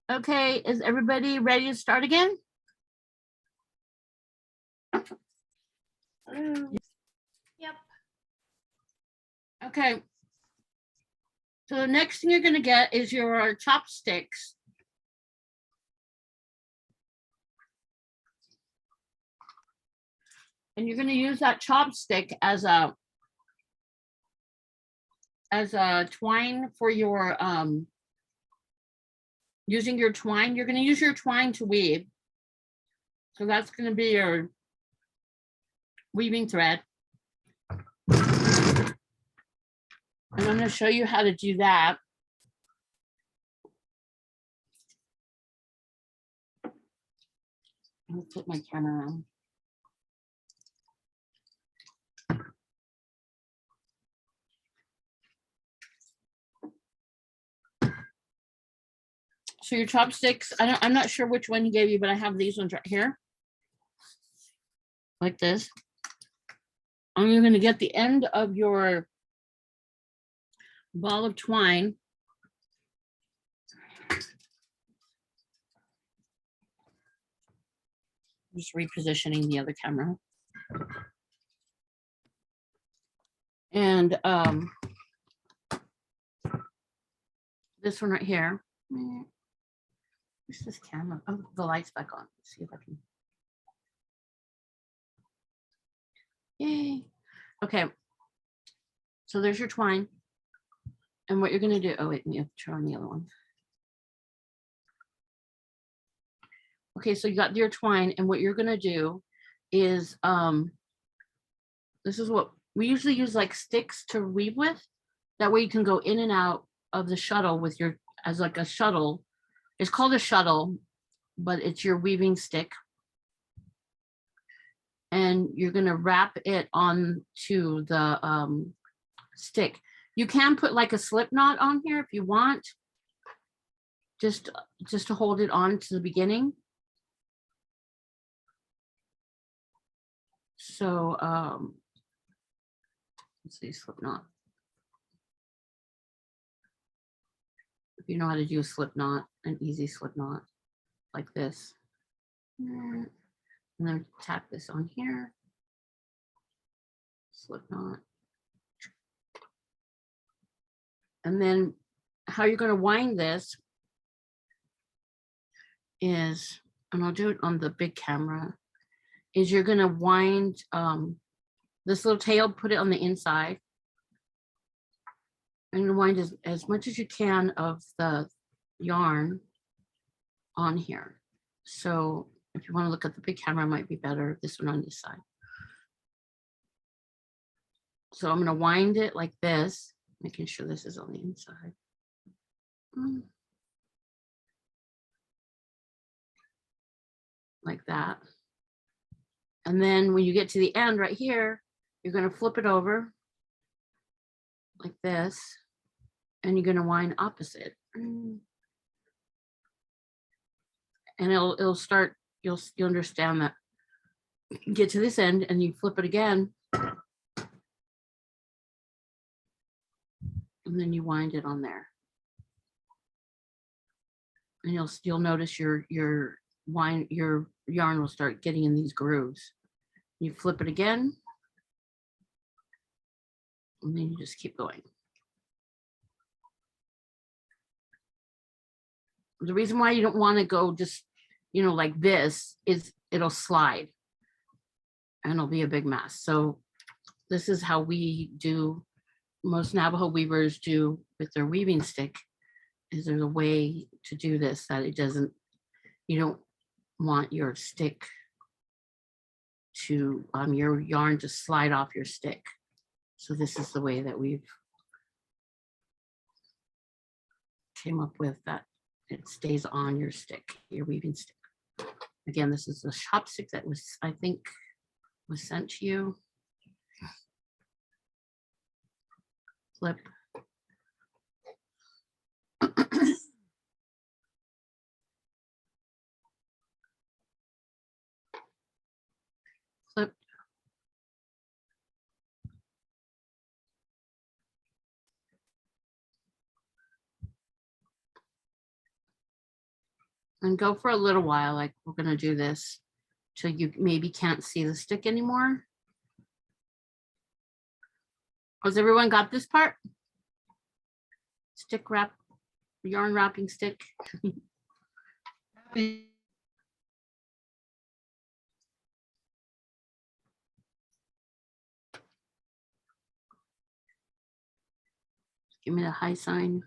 Okay, is everybody ready to start again? Yep. Okay. So the next thing you're gonna get is your chopsticks. And you're gonna use that chopstick as a twine for your using your twine. You're gonna use your twine to weave. So that's gonna be your weaving thread. And I'm gonna show you how to do that. I'll put my camera on. So your chopsticks, I'm not sure which one he gave you, but I have these ones right here. Like this. And you're gonna get the end of your ball of twine. Just repositioning the other camera. And this one right here. Where's this camera? Oh, the light's back on. Let's see if I can. Yay. Okay. So there's your twine. And what you're gonna do, oh wait, you have to turn on the other one. Okay, so you got your twine, and what you're gonna do is this is what we usually use, like sticks to weave with. That way you can go in and out of the shuttle with your, as like a shuttle. It's called a shuttle, but it's your weaving stick. And you're gonna wrap it onto the stick. You can put like a slip knot on here if you want, just to hold it on to the beginning. So let's see, slip knot. If you know how to do a slip knot, an easy slip knot like this. And then tap this on here. Slip knot. And then how you're going to wind this is, and I'll do it on the big camera, is you're going to wind this little tail, put it on the inside. And you wind as much as you can of the yarn on here. So if you want to look at the big camera, it might be better, this one on this side. So I'm going to wind it like this, making sure this is on the inside. Like that. And then when you get to the end right here, you're going to flip it over like this, and you're going to wind opposite. And it'll start, you'll understand that. Get to this end and you flip it again. And then you wind it on there. And you'll notice your yarn will start getting in these grooves. You flip it again. And then you just keep going. The reason why you don't want to go just, like this is it'll slide and it'll be a big mess. So this is how we do, most Navajo weavers do with their weaving stick, is there's a way to do this that it doesn't, you don't want your stick to, your yarn to slide off your stick. So this is the way that we've came up with that. It stays on your stick, your weaving stick. Again, this is the chopstick that was, I think, was sent to you. Flip. Flip. And go for a little while, like we're gonna do this till you maybe can't see the stick anymore. Has everyone got this part? Stick wrap, yarn wrapping stick. Give me the high sign.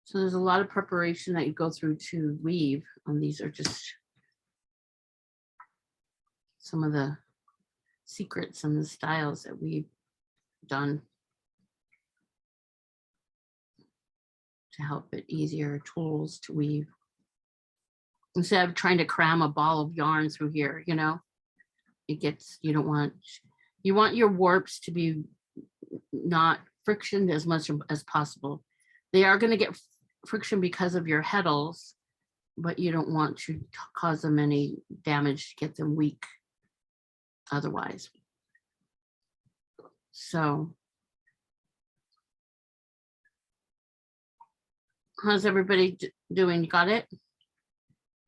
So there's a lot of preparation that you go through to weave, and these are just some of the secrets and the styles that we've done to help it easier, tools to weave. Instead of trying to cram a ball of yarn through here, you know, it gets, you want your warps to be not frictioned as much as possible. They are going to get friction because of your heddles, but you don't want to cause them any damage to get them weak otherwise. So how's everybody doing? You got it?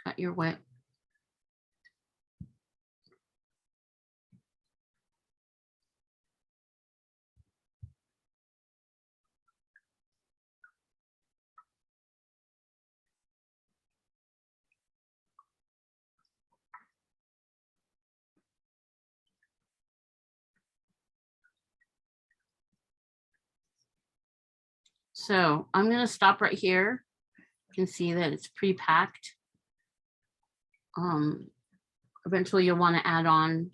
Got your wet? So I'm going to stop right here. You can see that it's pre-packed. Eventually you'll want to add on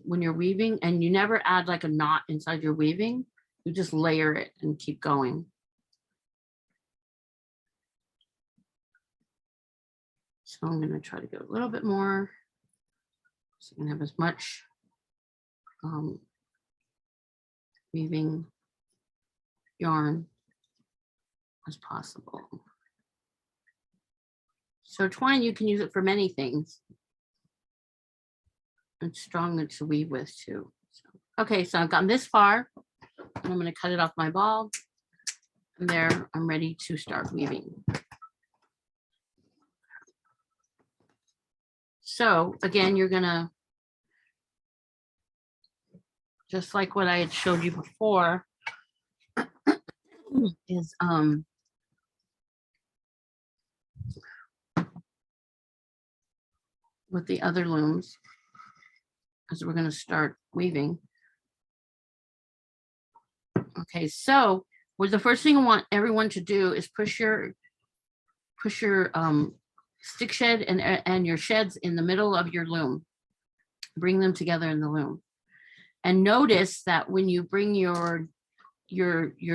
when you're weaving, and you never add like a knot inside your weaving. You just layer it and keep going. So I'm going to try to go a little bit more so you can have as much weaving yarn as possible. So twine, you can use it for many things. It's strong to weave with too. So, okay, so I've gotten this far, and I'm going to cut it off my ball. And there, I'm ready to start weaving. So again, you're gonna, just like what I had showed you before, is with the other looms, as we're gonna start weaving. Okay, so the first thing I want everyone to do is push your stick shed and your sheds in the middle of your loom. Bring them together in the loom. And notice that when you bring your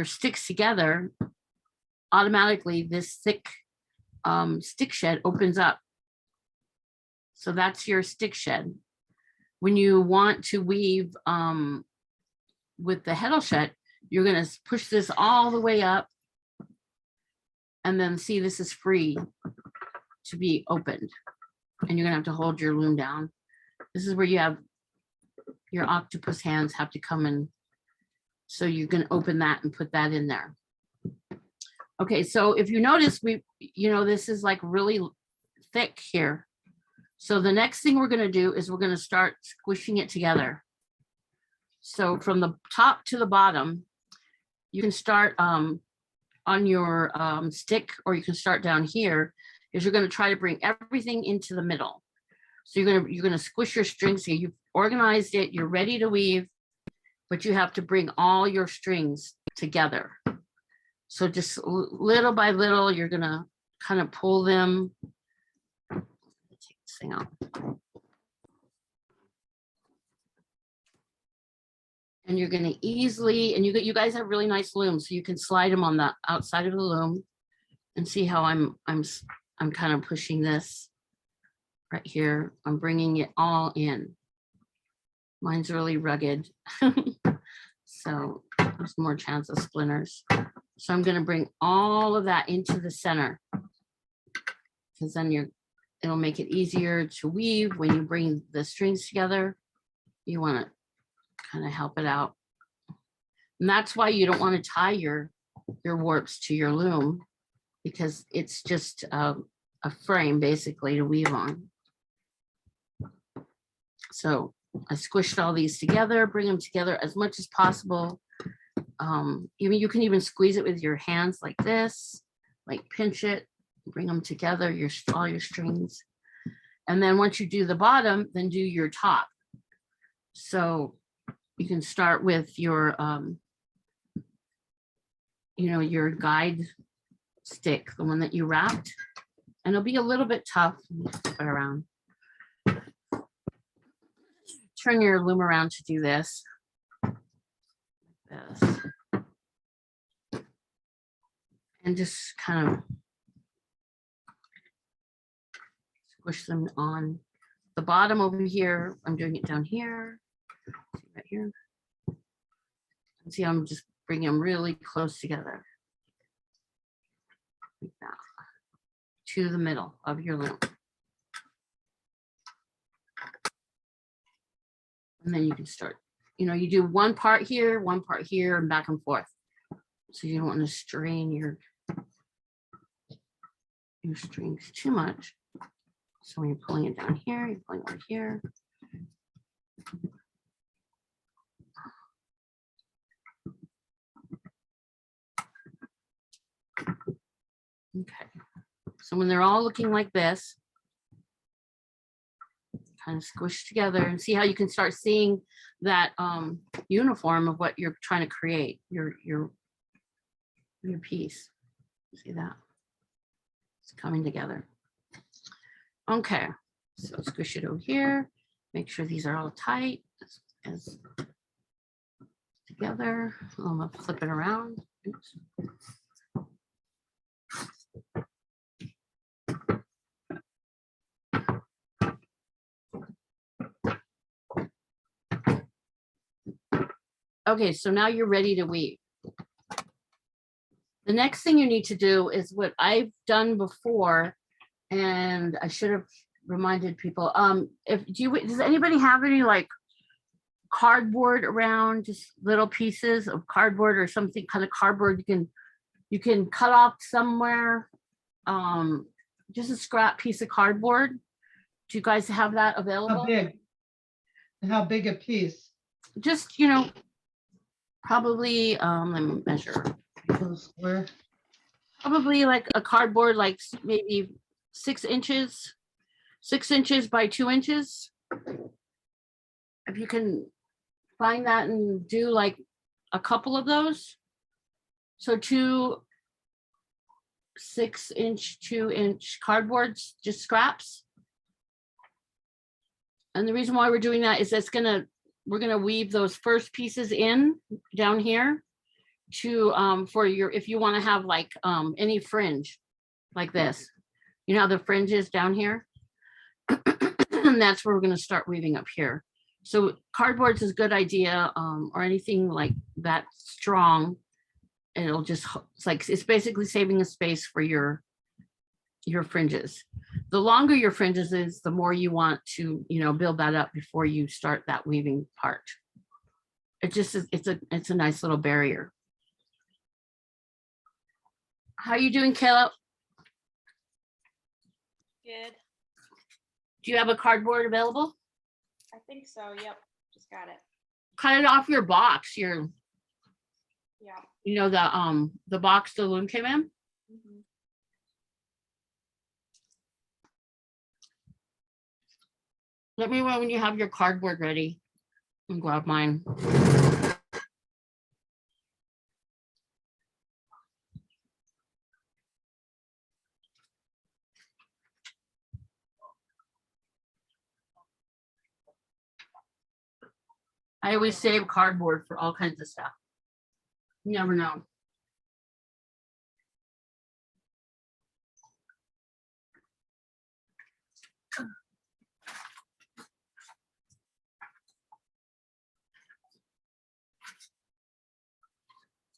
sticks together, automatically this thick stick shed opens up. So that's your stick shed. When you want to weave with the heddle shed, you're going to push this all the way up, and then see this is free to be opened, and you're going to have to hold your loom down. This is where you have your octopus hands have to come in. So you can open that and put that in there. Okay, so if you notice, this is like really thick here. So the next thing we're going to do is we're going to start squishing it together. So from the top to the bottom, you can start on your stick, or you can start down here, is you're going to try to bring everything into the middle. So you're going to squish your strings here. You've organized it, you're ready to weave, but you have to bring all your strings together. So just little by little, you're going to kind of pull them. Take this thing out. And you're going to easily, and you guys have really nice looms, so you can slide them on the outside of the loom, and see how I'm kind of pushing this right here. I'm bringing it all in. Mine's really rugged. So there's more chance of splinters. So I'm gonna bring all of that into the center. Because then it'll make it easier to weave when you bring the strings together. You wanna kind of help it out. And that's why you don't want to tie your warps to your loom, because it's just a frame basically to weave on. So I squished all these together, bring them together as much as possible. Even you can even squeeze it with your hands like this, like pinch it, bring them together, all your strings. And then once you do the bottom, then do your top. So you can start with your, your guide stick, the one that you wrapped, and it'll be a little bit tough. Flip it around. Turn your loom around to do this. And just kind of squish them on the bottom over here. I'm doing it down here, right here. See, I'm just bringing them really close together. Like that. To the middle of your loom. And then you can start, you do one part here, and back and forth. So you don't want to strain your strings too much. So when you're pulling it down here, you're pulling over here. Okay. So when they're all looking like this, kind of squish together, and see how you can start seeing that uniform of what you're trying to create, your piece. See that? It's coming together. Okay, so squish it over here. Make sure these are all tight as together. I'm gonna flip it around. Oops. Okay, so now you're ready to weave. The next thing you need to do is what I've done before, and I should have reminded people. Does anybody have any like cardboard around, just little pieces of cardboard or something kind of cardboard you can cut off somewhere? Just a scrap piece of cardboard. Do you guys have that available? How big a piece? Just, probably, let me measure. So square. Probably like a cardboard, like maybe 6 inches by 2 inches. If you can find that and do like a couple of those. So 2 6-inch, 2-inch cardboards, just scraps. And the reason why we're doing that is we're gonna weave those first pieces in down here to if you want to have like any fringe like this, how the fringe is down here. And that's where we're going to start weaving up here. So cardboard's is a good idea, or anything like that strong. It'll just, it's basically saving a space for your fringes. The longer your fringes is, the more you want to build that up before you start that weaving part. It just is, it's a nice little barrier. How are you doing, Caleb? Good. Do you have a cardboard available? I think so. Yep. Just got it. Cut it off your box. Yeah. The box the loom came in. Mhm. Let me know when you have your cardboard ready. I'll grab mine. I always save cardboard for all kinds of stuff. You never know.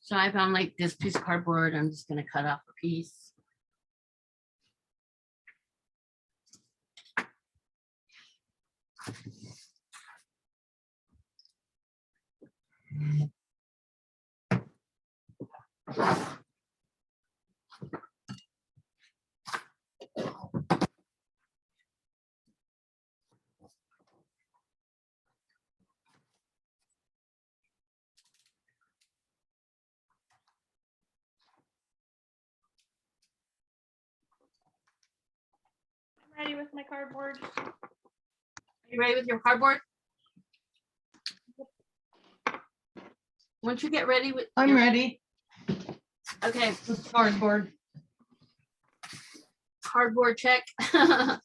So I found like this piece of cardboard. I'm just gonna cut off a piece. I'm ready with my cardboard. Are you ready with your cardboard? Once you get ready with. I'm your- ready Okay, with cardboard. cardboard check. Okay,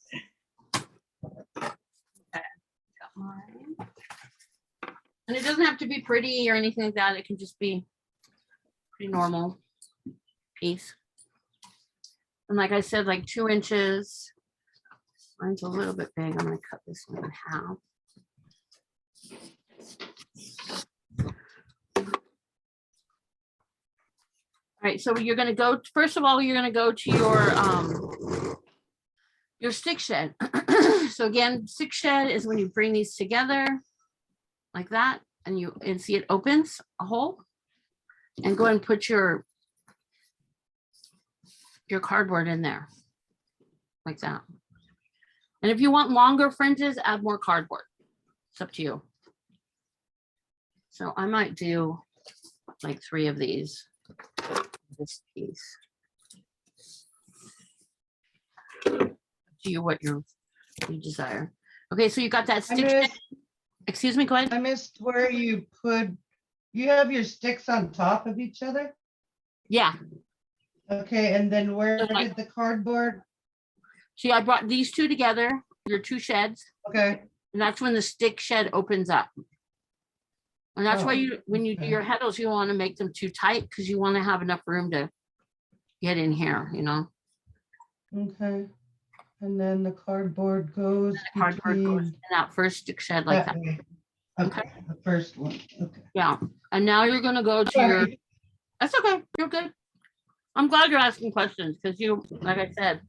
got mine. And it doesn't have to be pretty or anything like that. It can just be pretty normal piece. And like I said, like 2 inches. Mine's a little bit big. I'm gonna cut this one in half. All right, so you're gonna go, first of all, you're gonna go to your stick shed. So again, stick shed is when you bring these together like that, and see it opens a hole, and go and put your cardboard in there like that. And if you want longer fringes, add more cardboard. It's up to you. So I might do like 3 of these. This piece. Up to you what you desire. Okay, so you got that I stick. shed- missed, Excuse me, go ahead. I missed where you have your sticks on top of each other. Yeah. Okay, and then where So, like- did the cardboard? See, I brought these 2 together, your 2 sheds, Okay, and that's when the stick shed opens up. And that's why when you do okay. your heddles, you want to make them too tight because you want to have enough room to get in here, you know. okay. And then the cardboard goes Cardboard goes in between that first stick shed like that. way. Okay, the first one, okay. Yeah. And now you're gonna go to your, Sorry. that's okay, you're good. I'm glad you're asking questions because you, like I said,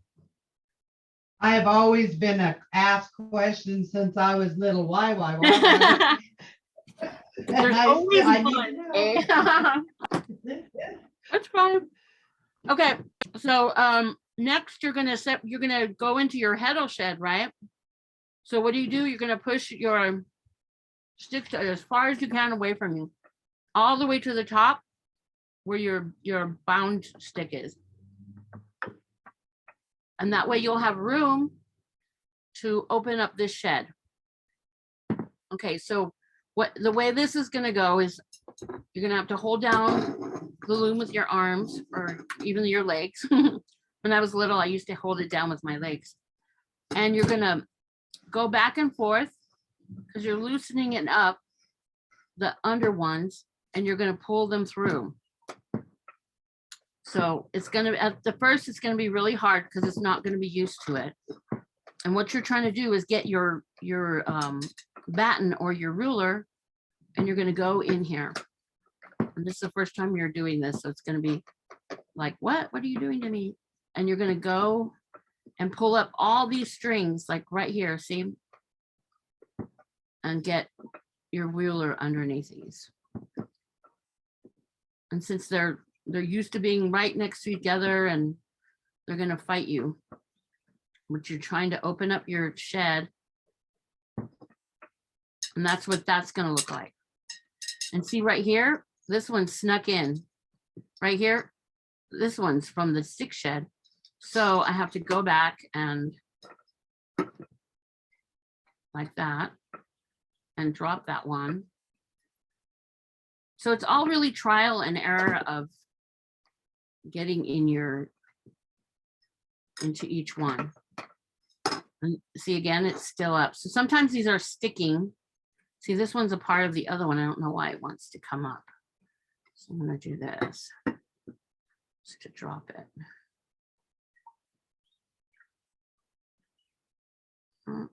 I have always been a asked question since I was little. Why? there's I always still- I need one. to know. eh? That's fine. Okay, so next you're gonna go into your heddle shed, right? So what do? You're gonna push your stick as far as you can away from you, all the way to the top where your bound stick is. And that way you'll have room to open up this shed. Okay, so the way this is gonna go is you're gonna have to hold down the loom with your arms or even your legs. When I was little, I used to hold it down with my legs. And you're gonna go back and forth because you're loosening it up, the under ones, and you're gonna pull them through. So it's gonna, at the first, it's gonna be really hard because it's not gonna be used to it. And what you're trying to do is get your batten or your ruler, and you're gonna go in here. And this is the first time you're doing this, so it's gonna be like, what are you doing to me? And you're gonna go and pull up all these strings, like right here, see? And get your ruler underneath these. And since they're used to being right next to each other and they're gonna fight you, but you're trying to open up your shed. And that's what that's gonna look like. And see right here, this one snuck in. Right here, this one's from the stick shed. So I have to go back and like that and drop that one. So it's all really trial and error of getting into each one. And see, again, it's still up. So sometimes these are sticking. See, this one's a part of the other one. I don't know why it wants to come up. So I'm gonna do this just to drop it. Mm.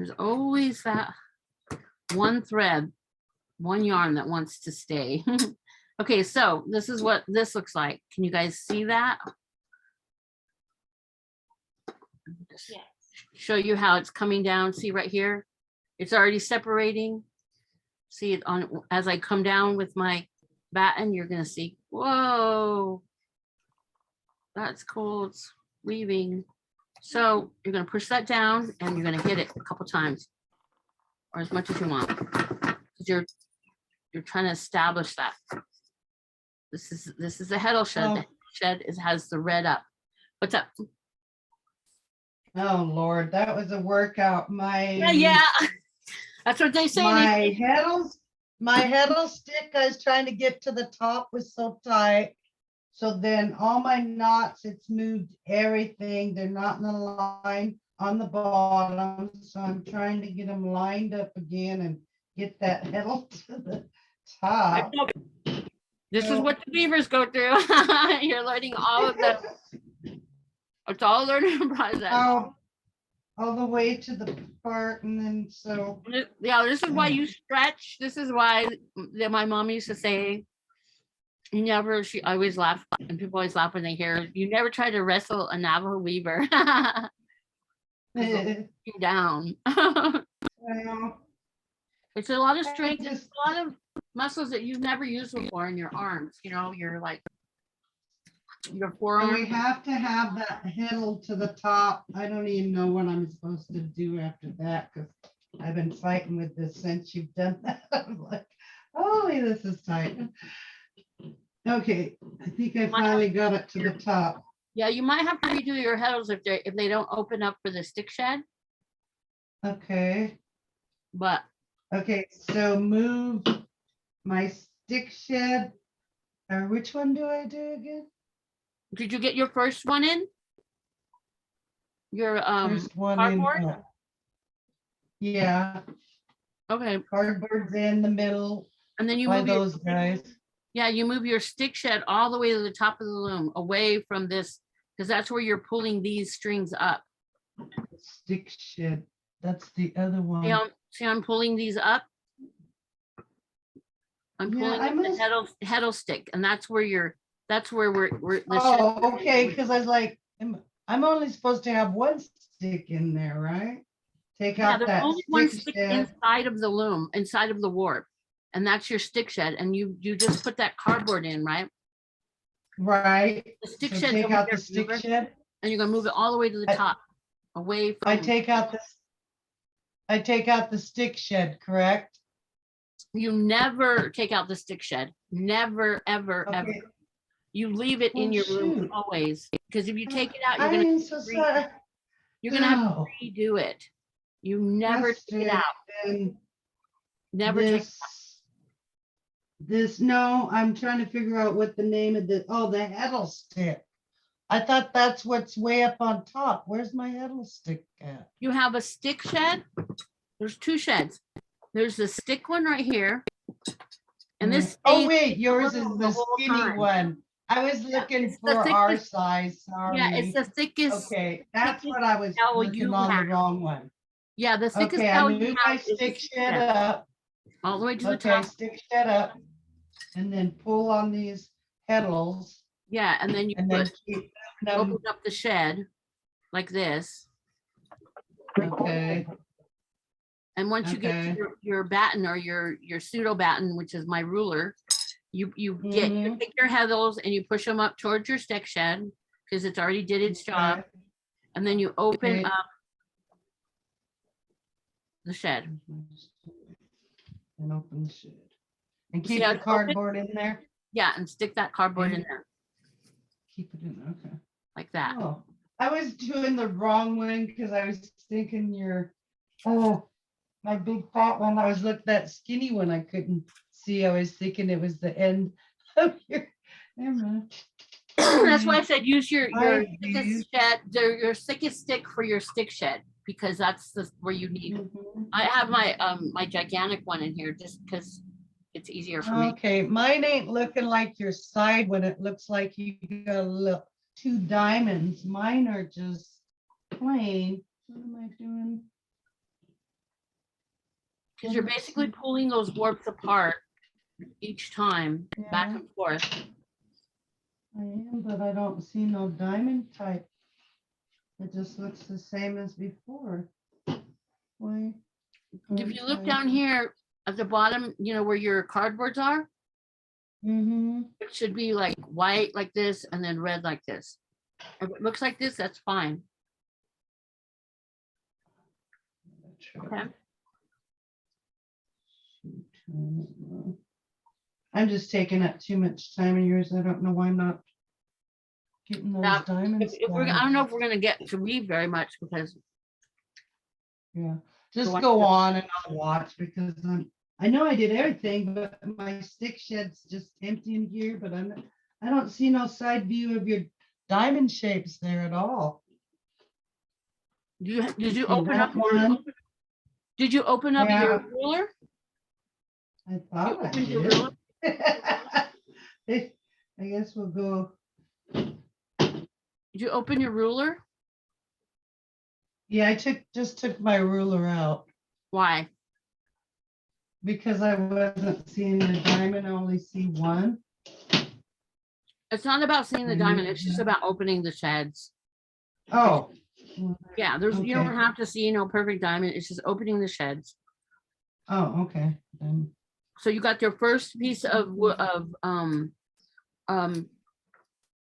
There's always that one thread, one yarn that wants to stay. Okay, so this is what this looks like. Can you guys see that? Just Yes. show you how it's coming down. See right here? It's already separating. See it on as I come down with my batten, you're gonna see, whoa, that's cool. It's weaving. So you're gonna push that down and you're gonna hit it a couple times or as much as you want. 'Cause you're trying to establish that. This is a heddle shed. Oh. The shed has the red up. What's up? Oh, Lord, that was a workout. Yeah. That's what they say. My heddle stick I was trying to get to the top was so tight. So then all my knots, it's moved everything. They're not in the line on the bottom. So I'm trying to get them lined up again and get that heddle to the top. This is what the beavers go through. You're learning all of them. It's all a learning process. Oh, all the way to the part and then so. Yeah, this is why you stretch. This is why my mom used to say, she always laughed, and people always laugh when they hear, you never try to wrestle a Navajo weaver. You down. Well, It's a lot of strength, I it's just- a lot of muscles that you've never used before in your arms, you're like, your And we forearm. have to have that heddle to the top. I don't even know what I'm supposed to do after that because I've been fighting with this since you've done that. I'm like, holy, this is tight. Okay, I think I finally got it to the top. Yeah, you might have to redo your heddles if they don't open up for the stick shed, Okay, but okay, so move my stick shed. Or which one do I do again? did you get your first one in? Your First one in. cardboard? Yeah, Okay, cardboard's in the middle and then you by move those guys. you move your stick shed all the way to the top of the loom, away from this, because that's where you're pulling these strings up. Stick shed, that's the other one. See, I'm pulling these up. I'm Yeah, pulling I up the must- heddle stick, and that's where we're the Oh, okay, because I was like, I'm only supposed to have one stick in there, right? Take Yeah, out there's that only one stick stick shed. inside of the loom, inside of the warp, and that's your stick shed, and you just put that cardboard in, right? Right, The stick so shed, take over out there, the stick remember? shed. And you're gonna move it all the way to the I- top, away I from, take out the stick shed, correct? you never take out the stick shed, never, ever, ever. Okay. You leave it in Oh, your room shoot. always, because if you take it out, I you're gonna am so sorry. have to No. redo it. You never That's take it it. out, And never take, This, no, I'm trying to figure out what the name of the heddle stick. I thought that's what's way up on top. Where's my heddle stick at? you have a stick shed. There's two sheds. There's the stick one right here. And this Oh, stays, wait, yours is little the the whole skinny time. one. I was looking it's the for our thickest- size, yeah, it's sorry. the thickest, Okay, that's what I was L working you on have. the wrong one. yeah, the thickest Okay, I L you moved my have is the stick stick shed shed, up. all the way to the Okay, top. stick shed up. And then pull on these heddles Yeah, and then you and then put, keep them. open up the shed like this. Okay, And once you get to Okay. your batten or your pseudo batten, which is my ruler, you Mhm. take your heddles and you push them up towards your stick shed because it's already did its job. Okay. And then you open Okay. up the shed. And open the shed. And See keep how the it's open? cardboard in there? Yeah, and stick that cardboard in Mhm. there Keep it in, okay. like that. Oh, I was doing the wrong one because I was thinking my big fat one. I was looking that skinny one I couldn't see. I was thinking it was the end of your. Never mind. That's why I said use your I thickest do. shed, your thickest stick for your stick shed, because that's where you need. Mhm. I have my my gigantic one in here just because it's easier for me. Okay, mine ain't looking like your side one. It looks like you got a little two diamonds. Mine are just plain. What am I doing? Because you're basically pulling those warps apart each time, back Yeah. and forth. I am, but I don't see no diamond type. It just looks the same as before. Why? If you look down here at the bottom, you know, where your cardboards are, Mm-hmm. it should be like white like this and then red like this. If it looks like this, that's fine. Okay. I'm just taking up too much time of yours. I don't know why I'm not getting those Now, diamonds. If we're, I down. don't know if we're gonna get to read very much because Yeah, just I- go on and I'll watch because I know I did everything, but my stick shed's just empty in here, but I don't see no side view of your diamond shapes there at all. did you Okay, open up that one. did you open up Yeah. your ruler? I thought I opened your did. ruler? I guess we'll go. Did you open your ruler? Yeah, I just took my ruler out Why? because I wasn't seeing the diamond. I only see one. It's not about seeing the I diamond, knew it's just that. about opening the sheds. Oh. Yeah, you don't Okay. have to see, perfect diamond, it's just opening the sheds. Oh, okay. Then So you got your first piece of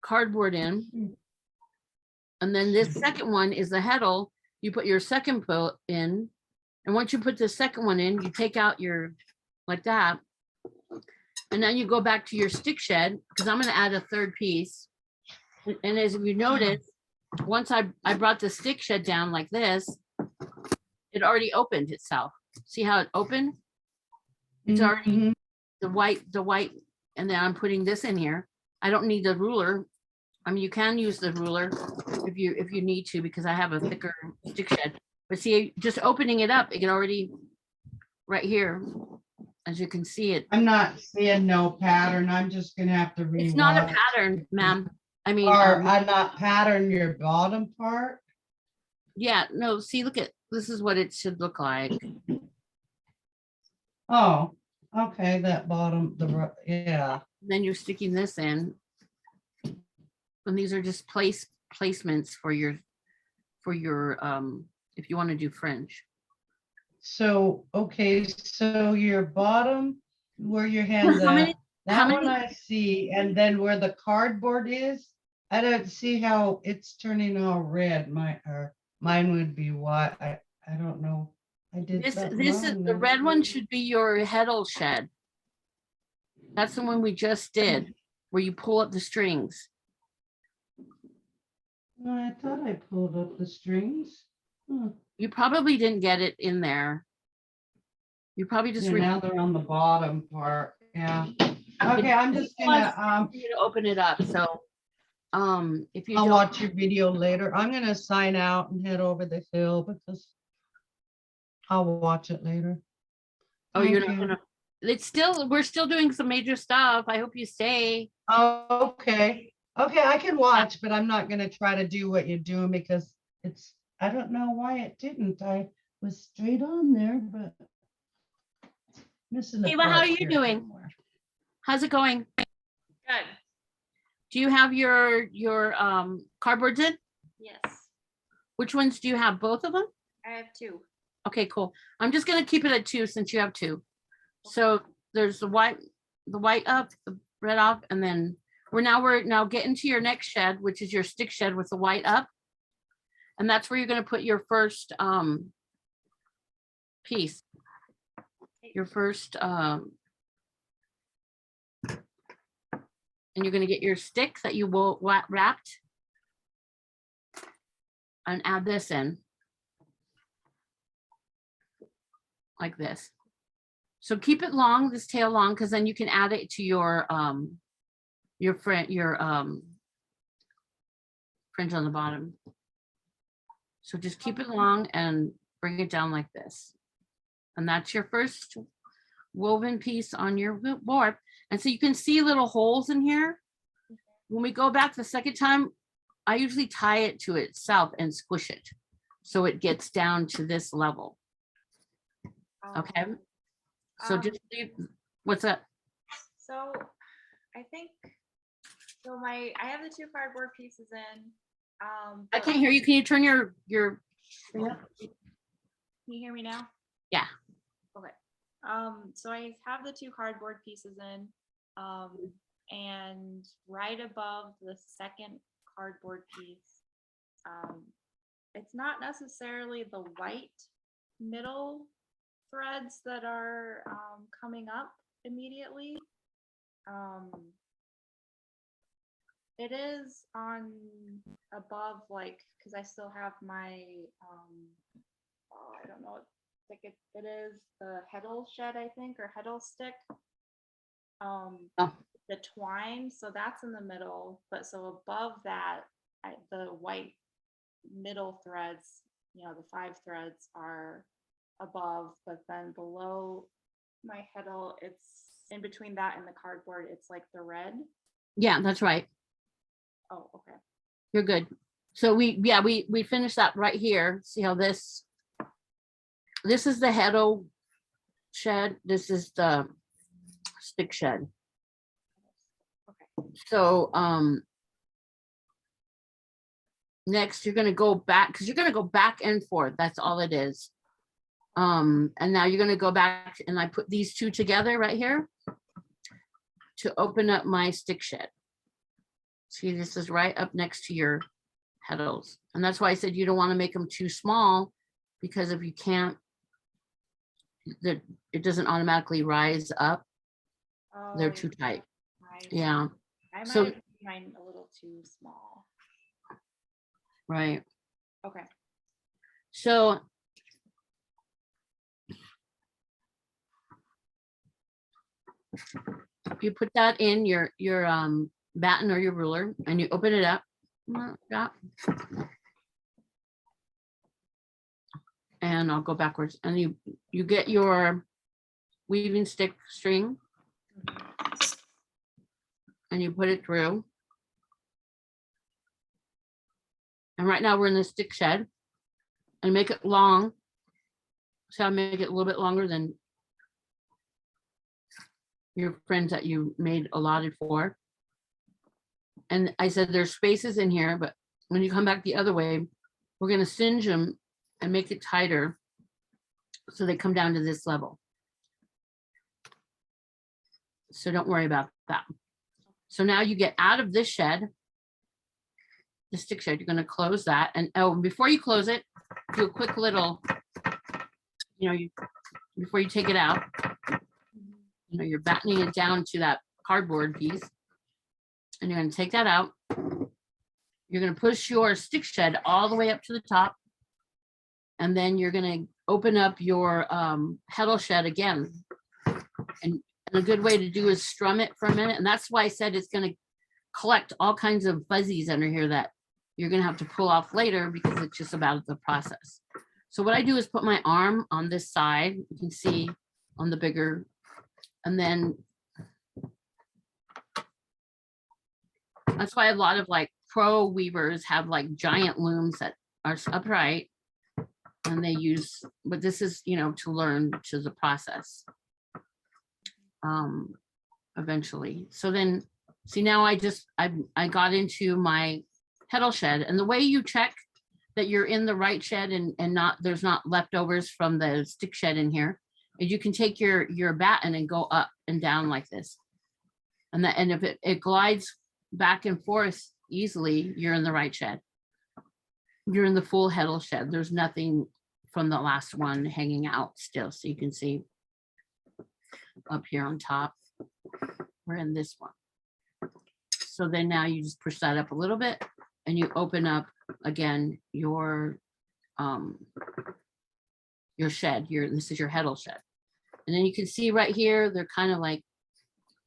cardboard in, and then this second one is the heddle. You put your second boat in, and once you put the second one in, you take out your, like that, and then you go back to your stick shed, because I'm gonna add a third piece. And as you notice, once I brought the stick shed down like this, it already opened itself. See how it opened? It's already Mhm. the white, and then I'm putting this in here. I don't need the ruler. I mean, you can use the ruler if you need to, because I have a thicker stick shed. But see, just opening it up, it can already, right here, as you can see it. I'm not seeing no pattern. I'm just gonna have to rewatch. It's not a pattern, ma'am. I mean, Or I'm not pattern your bottom part. yeah, no, see, look at, this is what it should look like. Oh, okay, that bottom, yeah. Then you're sticking this in. And these are just placements for your, if you want to do fringe. So, okay, so your bottom, where your hands How many- at, that one I see, and then where the cardboard is, I don't see how it's turning all red. Mine would be white. I don't know. I did This something is, wrong the there. red one should be your heddle shed. That's the one we just did, where you pull up the strings. No, I thought I pulled up the strings. Hmm. You probably didn't get it in there. You probably just. Yeah, now they're on the bottom part, yeah. Okay, I'm just gonna, You to open it up, so, if you I'll don't, watch your video later. I'm gonna sign out and head over the hill because I'll watch it later. oh, you're not Thank you. gonna, we're still doing some major stuff. I hope you stay. Oh, okay. Okay, I can watch, but I'm not gonna try to do what you're doing because I don't know why it didn't. I was straight on there, but missing the Ava, how are part you here doing? somewhere. How's it going? Good. Do you have your cardboards in? Yes, Which ones do you have? Both of them? I have two. Okay, cool. I'm just gonna keep it at 2 since you have 2. So there's the white up, the red off, and then we're now getting to your next shed, which is your stick shed with the white up. And that's where you're gonna put your first piece. Your first and you're gonna get your stick that you will wrapped and add this in. Like this. So keep it long, this tail long, because then you can add it to your fringe on the bottom. So just keep it long and bring it down like this. And that's your first woven piece on your warp. And so you can see little holes in here. When we go back the second time, I usually tie it to itself and squish it. So it gets down to this level. Okay. So Um, just what's up? So I think, so I have the 2 cardboard pieces in. I but- can't hear you. Can you turn your Can you hear me now? Yeah. Okay. So I have the 2 cardboard pieces in, and right above the second cardboard piece, it's not necessarily the white middle threads that are coming up immediately. It is on above, like, because I still have my, oh, I don't know, like it is the heddle shed, I think, or heddle stick. Oh. The twine, so that's in the middle, but so above that, the white middle threads, the 5 threads are above, but then below my heddle, it's in between that and the cardboard, it's like the red. Yeah, that's right. Oh, okay. You're good. So we finished that right here. See how this is the heddle shed. This is the stick shed. Okay. So next you're gonna go back because you're gonna go back and forth. That's all it is. And now you're gonna go back and I put these 2 together right here to open up my stick shed. See, this is right up next to your heddles. And that's why I said you don't want to make them too small, because if you can't, it doesn't automatically rise up. They're Oh, too tight. right. Yeah, I might So- have made mine a little too small. right. Okay. So you put that in your batten or your ruler and you open it up. Yeah. And I'll go backwards and you get your weaving stick string and you put it through. And right now we're in the stick shed and make it long. So I'll make it a little bit longer than your friends that you made allotted for. And I said, there's spaces in here, but when you come back the other way, we're gonna singe them and make it tighter so they come down to this level. So don't worry about that. So now you get out of this shed, the stick shed, you're gonna close that. And oh, before you close it, do a quick little, before you take it out, you're battening it down to that cardboard piece. And you're gonna take that out. You're gonna push your stick shed all the way up to the top. And then you're gonna open up your heddle shed again. And a good way to do is strum it for a minute. And that's why I said it's gonna collect all kinds of fuzzies under here that you're gonna have to pull off later because it's just about the process. So what I do is put my arm on this side, you can see on the bigger, and then that's why a lot of like pro weavers have like giant looms that are upright and they use, but this is, to learn to the process eventually. So then, see now I got into my heddle shed, and the way you check that you're in the right shed and there's not leftovers from the stick shed in here is you can take your batten and go up and down like this. And if it glides back and forth easily, you're in the right shed. You're in the full heddle shed. There's nothing from the last one hanging out still. So you can see up here on top, we're in this one. So then now you just push that up a little bit and you open up again your shed. This is your heddle shed. And then you can see right here, they're kind of like,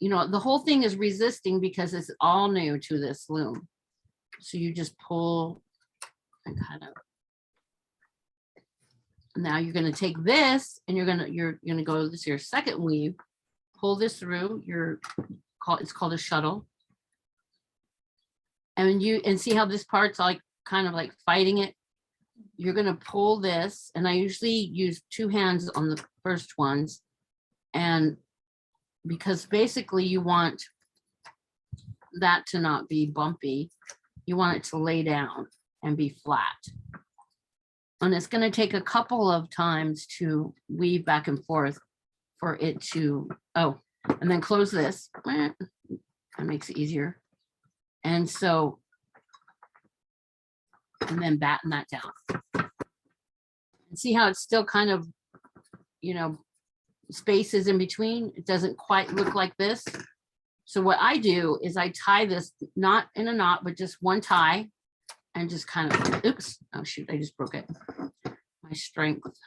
the whole thing is resisting because it's all new to this loom. So you just pull and kind of, now you're going to take this and you're going to go, this is your second weave, pull this through it's called a shuttle. And see how this part's like kind of like fighting it. you're gonna pull this, and I usually use 2 hands on the first ones. And because basically you want that to not be bumpy, you want it to lay down and be flat. And it's gonna take a couple of times to weave back and forth for it to, oh, and then close this. That makes it easier. And so, and then batten that down. And see how it's still kind of, you know, spaces in between. It doesn't quite look like this. So what I do is I tie this, not in a knot, but just one tie, and just kind of, oops, oh shoot, I just broke it. My strength.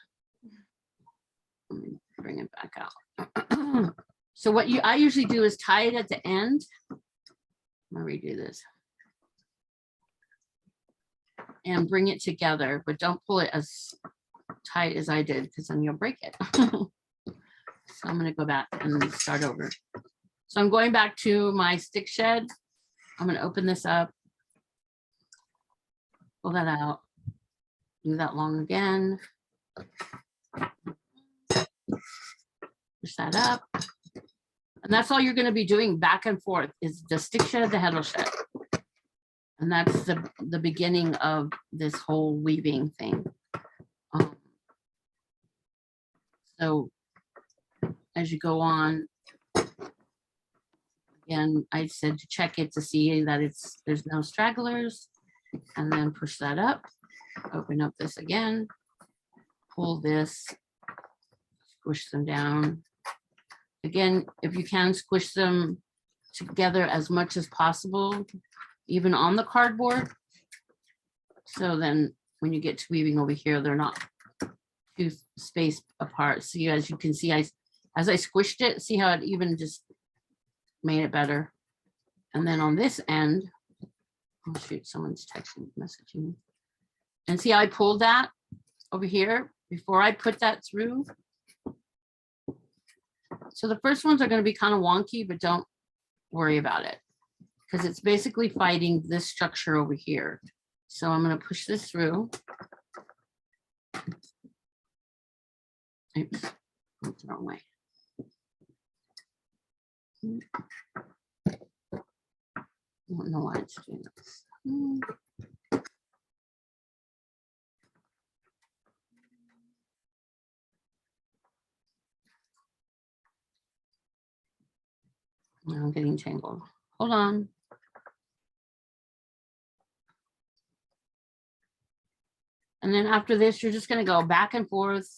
Let me bring it back out. So what I usually do is tie it at the end. I'm gonna redo this. And bring it together, but don't pull it as tight as I did, because then you'll break it. So I'm gonna go back and start over. So I'm going back to my stick shed. I'm gonna open this up. Pull that out. Do that long again. Push that up. And that's all you're gonna be doing back and forth is the stick shed, the heddle shed. And that's the beginning of this whole weaving thing. So as you go on, again, I said to check it to see that there's no stragglers, and then push that up, open up this again, pull this, squish them down. Again, if you can squish them together as much as possible, even on the cardboard. So then when you get to weaving over here, they're not too spaced apart. So as you can see, as I squished it, see how it even just made it better. And then on this end, oh shoot, someone's texting, messaging me. And see how I pulled that over here before I put that through. So the first ones are going to be kind of wonky, but don't worry about it, because it's basically fighting this structure over here. So I'm going to push this through. Oops, went the wrong way. I don't know why it's doing this. Now I'm getting tangled. Hold on. And then after this, you're just going to go back and forth,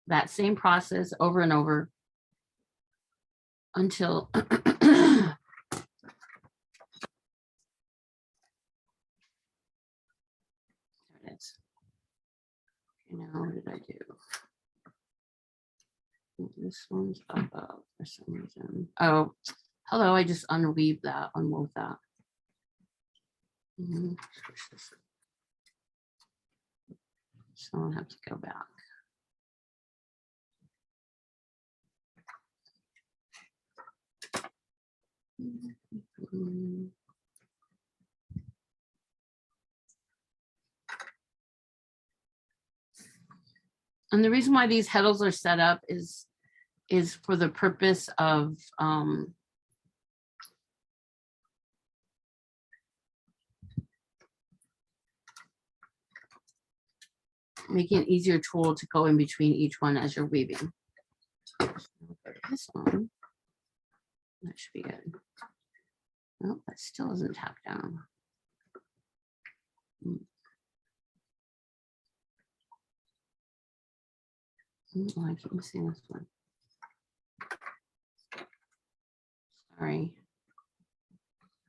that same process over and over until there it is. Okay, now what did I do? This one's up for some reason. Oh, hello, I just unwove that. So I'll have to go back. And the reason why these heddles are set up is for the purpose of making an easier tool to go in between each one as you're weaving. This one, that should be good. No, that still isn't tacked down. Oh, I keep missing this one. Sorry.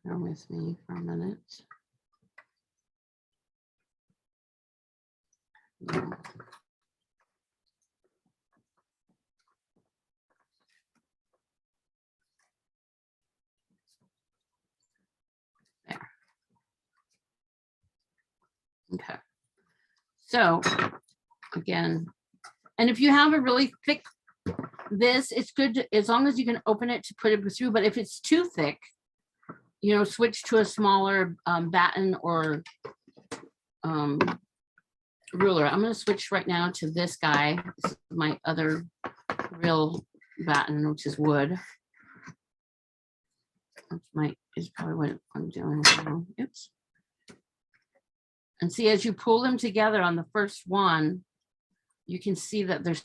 Bear with me for a minute. No. There. Okay. So again, and if you have a really thick this, it's good to, as long as you can open it to put it through, but if it's too thick, you know, switch to a smaller batten or ruler. I'm going to switch right now to this guy. This is my other real batten, which is wood. Which is probably what I'm doing now. Oops. And see, as you pull them together on the first one, you can see that they're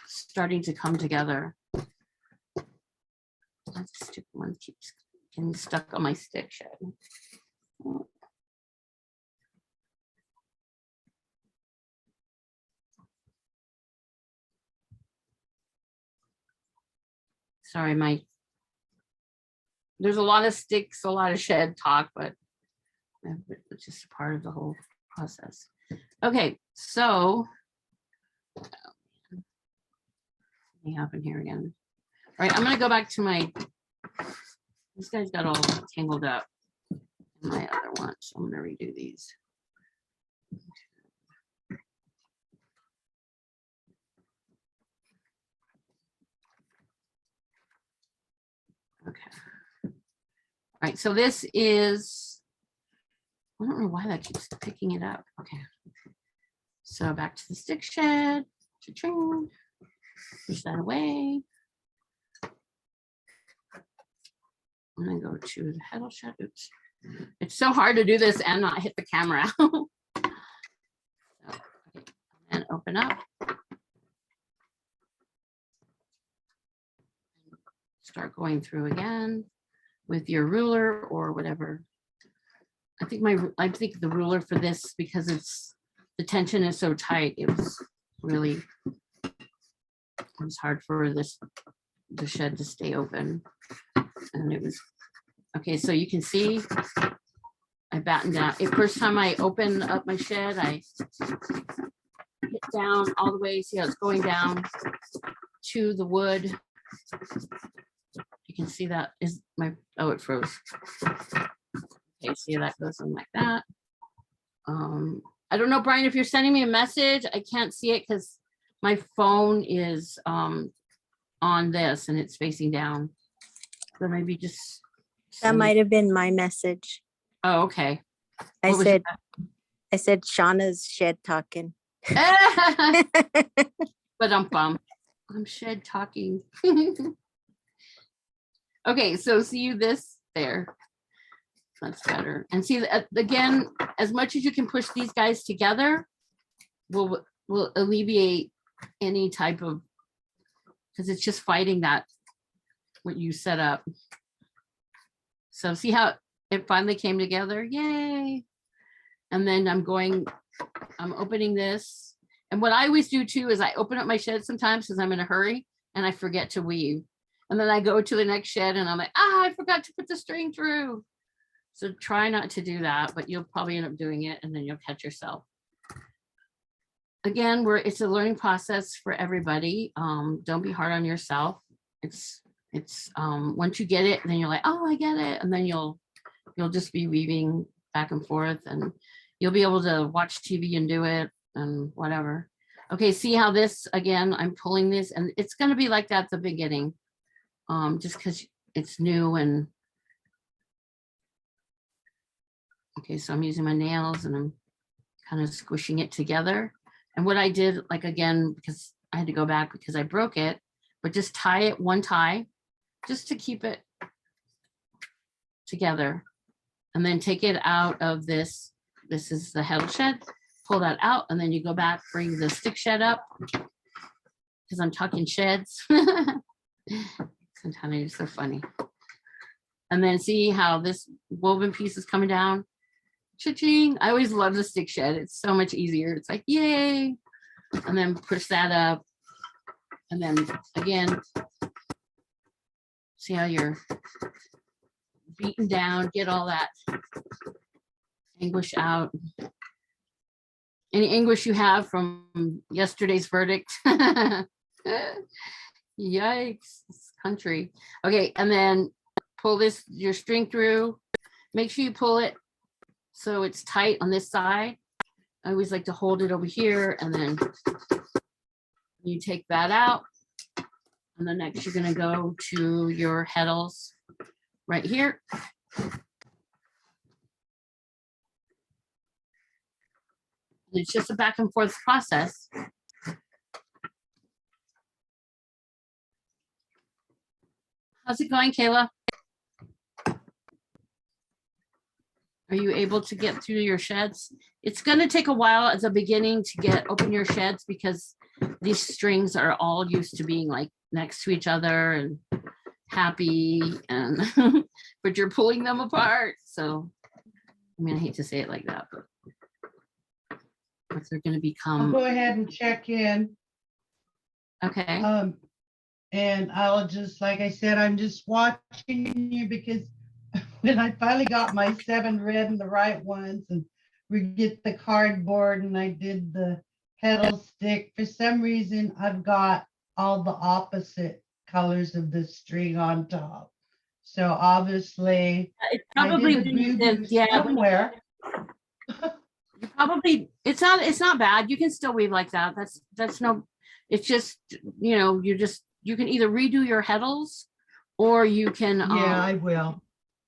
starting to come together. That stupid one keeps getting stuck on my stick shed. Sorry, there's a lot of sticks, a lot of shed talk, but it's just part of the whole process. Okay, so what happened here again? All right, I'm gonna go back to this guy's got all tangled up in my other one, so I'm gonna redo these. Okay. All right, so this is, I don't know why that keeps picking it up. Okay. So back to the stick shed. Cha-ching. Push that away. I'm gonna go to the heddle shed. Oops. It's so hard to do this and not hit the camera. So, okay. And open up. Start going through again with your ruler or whatever. I think the ruler for this, because the tension is so tight, it was hard for the shed to stay open. And it was, okay, so you can see I battened down. The first time I open up my shed, I hit down all the way, see how it's going down to the wood. You can see that is oh, it froze. Okay, see how that goes in like that. I don't know, Brian, if you're sending me a message, I can't see it because my phone is on this and it's facing down. So maybe just. That might have been my message. Oh, okay. I What was said Shawna's shed talking. But I'm shed talking. Okay, so see you this there. That's better. And see, again, as much as you can push these guys together will alleviate any type of, because it's just fighting that what you set up. So see how it finally came together. Yay. And then I'm opening this. And what I always do too is I open up my shed sometimes because I'm in a hurry and I forget to weave. And then I go to the next shed and I'm like, I forgot to put the string through. So try not to do that, but you'll probably end up doing it and then you'll catch yourself. Again, it's a learning process for everybody. Don't be hard on yourself. It's once you get it, then you're like, oh, I get it. And then you'll just be weaving back and forth and you'll be able to watch TV and do it and whatever. Okay, see how this, again, I'm pulling this and it's going to be like that at the beginning. Just because it's new and okay, so I'm using my nails and I'm kind of squishing it together. And what I did, like again, because I had to go back because I broke it, but just tie it one tie just to keep it together. And then take it out of this. This is the heddle shed. Pull that out and then you go back, bring the stick shed up because I'm talking sheds. Sometimes it's so funny. And then see how this woven piece is coming down. Cha-ching. I always love the stick shed. It's so much easier. It's like, yay. And then push that up. And then again, see how you're beaten down, get all that anguish out. Any anguish you have from yesterday's verdict. Yikes, this country. Okay, and then pull your string through. Make sure you pull it so it's tight on this side. I always like to hold it over here and then you take that out. And then next you're gonna go to your heddles right here. It's just a back and forth process. How's it going, Kayla? Are you able to get through your sheds? It's going to take a while at the beginning to open your sheds because these strings are all used to being like next to each other and happy, and but you're pulling them apart. So, I mean, I hate to say it like that, but they're going to I'll become go ahead and check in. okay. And I'll just, like I said, I'm just watching you because when I finally got my 7 red and the right ones, and we get the cardboard and I did the pedal stick, for some reason I've got all the opposite colors of the string on top. So obviously It's I probably did a when you boo-boo did, yeah, somewhere. you probably it's not bad. You can still weave like that. That's no, it's just, you know, you can either redo your heddles or you can Yeah, I will.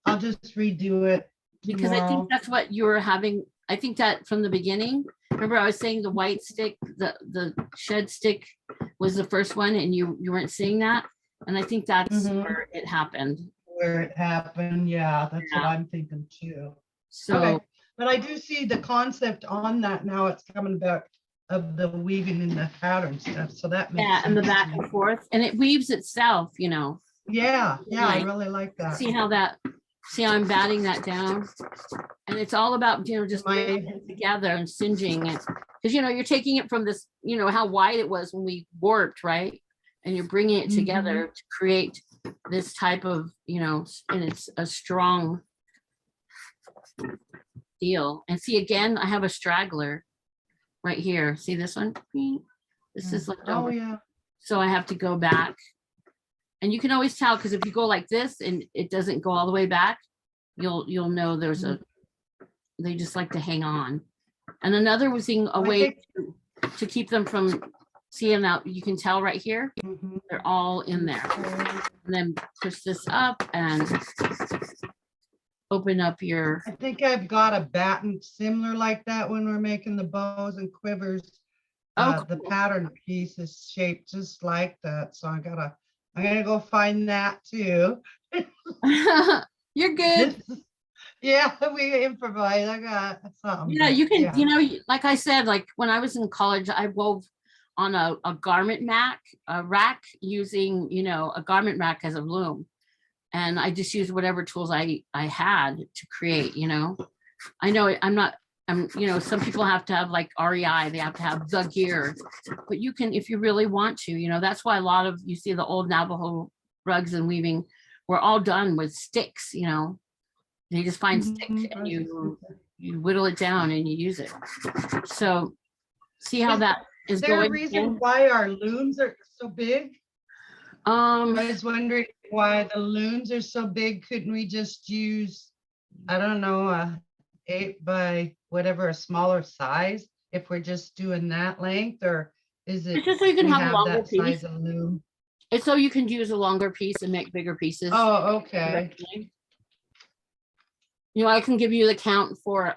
I'll just redo it because I tomorrow. think that's what you were having. I think that from the beginning, remember I was saying the white stick, the shed stick was the first one and you weren't seeing that. And I think that's Mhm. where it happened. Where it happened, yeah, that's what Yeah. I'm thinking too. So Okay, but I do see the concept on that now. It's coming about of the weaving in the pattern stuff, so that makes yeah, and the sense back to me. and forth, and it weaves itself, you know. Yeah, I Like, really like that. see how I'm batting that down, and it's all about, you know, just My- bringing it together and singeing it, because you know you're taking it from this, you know, how wide it was when we warped, right, and you're bringing it together to create this type of, you know, and it's a strong deal. And see, again, I have a straggler right here. See this one? This is left Oh, over. yeah. So I have to go back. And you can always tell, because if you go like this and it doesn't go all the way back, you'll know there's they just like to hang on. And another thing, a way to keep them from seeing out, you can tell right here, Mhm. they're all in there. And then push this up and open up your, I think I've got a batten similar like that when we're making the bows and quivers. oh, The cool. pattern piece is shaped just like that, so I'm gonna go find that too. You're good. Yeah, we improvise. I got something. Yeah, but you can, yeah. you know, like I said, like when I was in college, I wove on a garment rack using, you know, a garment rack as a loom. And I just used whatever tools I had to create, you know. I know you know, some people have to have like REI, they have to have the gear, but you can, if you really want to, you know, that's why a lot of, you see the old Navajo rugs and weaving were all done with sticks, you know. You just find sticks and you whittle it down and you use it. So see how that is Is there a going? reason why our looms are so big? I was wondering why the looms are so big. Couldn't we just use, I don't know, a 8 by whatever, a smaller size, if we're just doing that length, or is it It's just so you can we have a longer that piece. size of loom? It's so you can use a longer piece and make bigger pieces. Oh, okay. You know, I can give you the count for,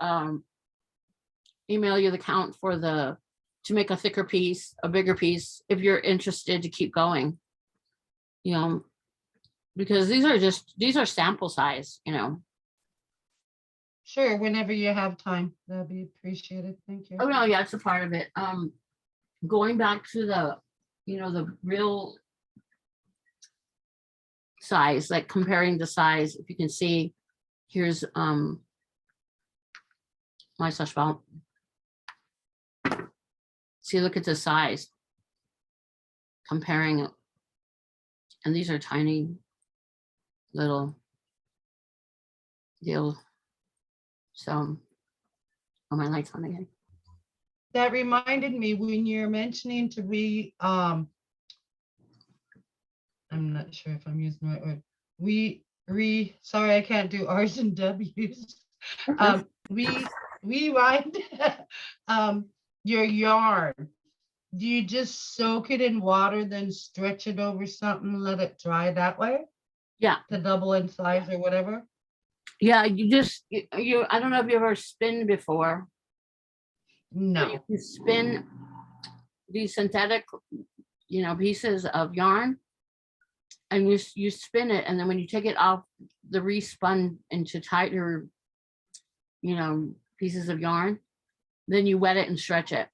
email you the count for to make a thicker piece, a bigger piece, if you're interested to keep going. You know, because these are sample size, you know. Sure, whenever you have time, that'd be appreciated. Thank you. Oh, no, yeah, it's a part of it. Going back to the, you know, the real size, like comparing the size, if you can see, here's my slush ball. See, look at the size, comparing it. And these are tiny little deal. So, oh, my light's on again. That reminded me when you're mentioning to I'm not sure if I'm using the right word. Sorry, I can't do R's and W's. We wind your yarn. Do you just soak it in water, then stretch it over something, let it dry that way? Yeah. To double in size or whatever? Yeah, you I don't know if you ever spinned before. No. You spin these synthetic, pieces of yarn, and you spin it, and then when you take it off the respun into tighter, pieces of yarn, then you wet it and stretch it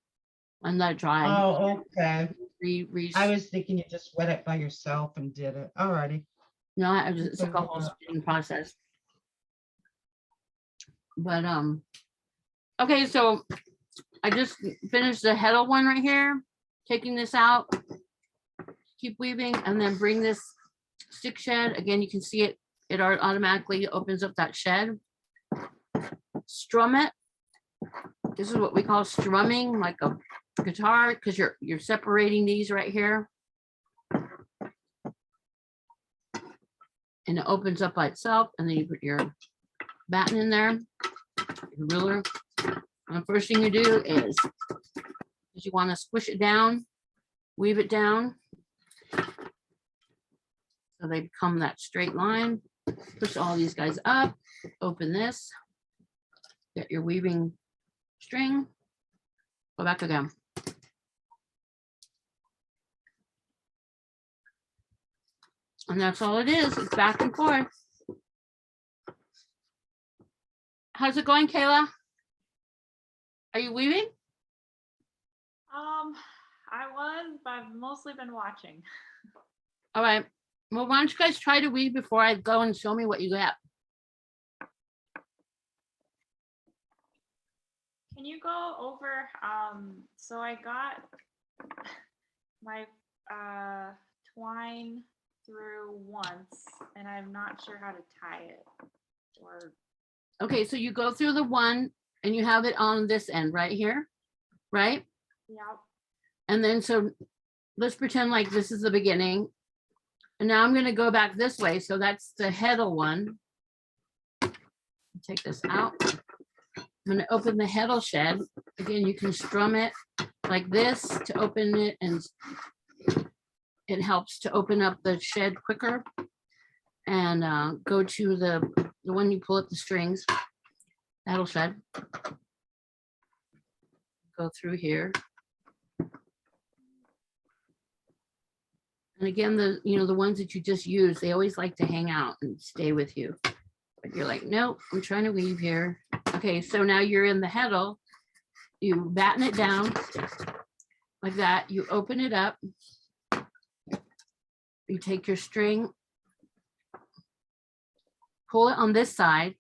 and let it dry. Oh, okay. Re, I was thinking you just wet it by yourself and did it. Alrighty. no, it's like a whole spinning process. But okay, so I just finished the heddle one right here, taking this out, keep weaving, and then bring this stick shed. Again, you can see it automatically opens up that shed. Strum it. This is what we call strumming, like a guitar, because you're separating these right here. And it opens up by itself, and then you put your batten in there, your ruler. And the first thing you do is you want to squish it down, weave it down, so they become that straight line. Push all these guys up, open this, get your weaving string, go back again. And that's all it is. It's back and forth. How's it going, Kayla? Are you weaving? I was, but I've mostly been watching. All right. Well, why don't you guys try to weave before I go and show me what you got? Can you go over, so I got my twine through once and I'm not sure how to tie it, or Okay, so you go through the one and you have it on this end right here, right? yeah. And then so let's pretend like this is the beginning. And now I'm going to go back this way. So that's the heddle one. Take this out. I'm going to open the heddle shed. Again, you can strum it like this to open it, and it helps to open up the shed quicker. And go to the one you pull up the strings, heddle shed. Go through here. And again, the ones that you just use, they always like to hang out and stay with you. But you're like, nope, I'm trying to weave here. Okay, so now you're in the heddle. You batten it down like that. You open it up. You take your string, pull it on this side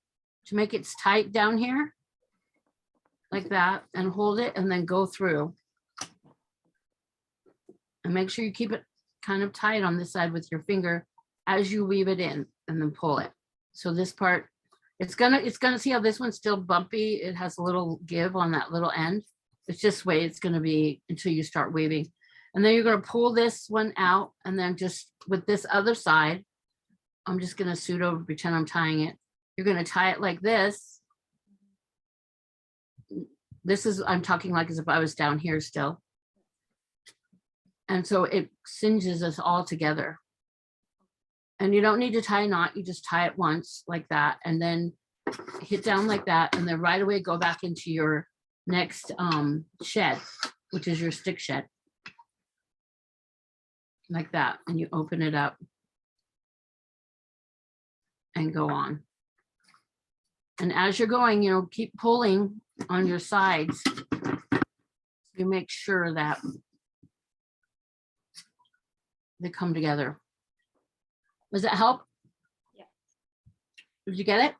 to make it tight down here, like that, and hold it, and then go through. And make sure you keep it kind of tight on this side with your finger as you weave it in, and then pull it. So this part, it's gonna see how this one's still bumpy. It has a little give on that little end. It's just the way it's gonna be until you start weaving. And then you're gonna pull this one out, and then just with this other side, I'm just gonna pseudo pretend I'm tying it. You're gonna tie it like this. This is, I'm talking like as if I was down here still. And so it cinches us all together. And you don't need to tie a knot, you just tie it once like that, and then hit down like that, and then right away go back into your next shed, which is your stick shed. Like that, and you open it up and go on. And as you're going, keep pulling on your sides. You make sure that they come together. Does that help? Yeah. Did you get it?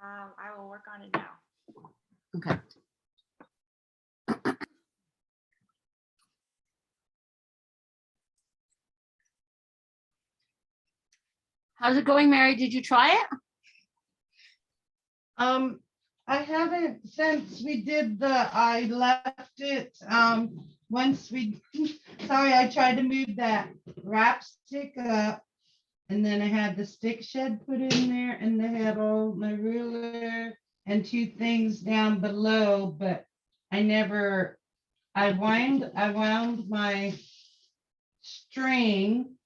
I will work on it now. Okay. How's it going, Mary? Did you try it? I haven't since we did I left it, once sorry, I tried to move that wrap stick up, and then I had the stick shed put in there, and I had all my ruler and 2 things down below, but I wound my string,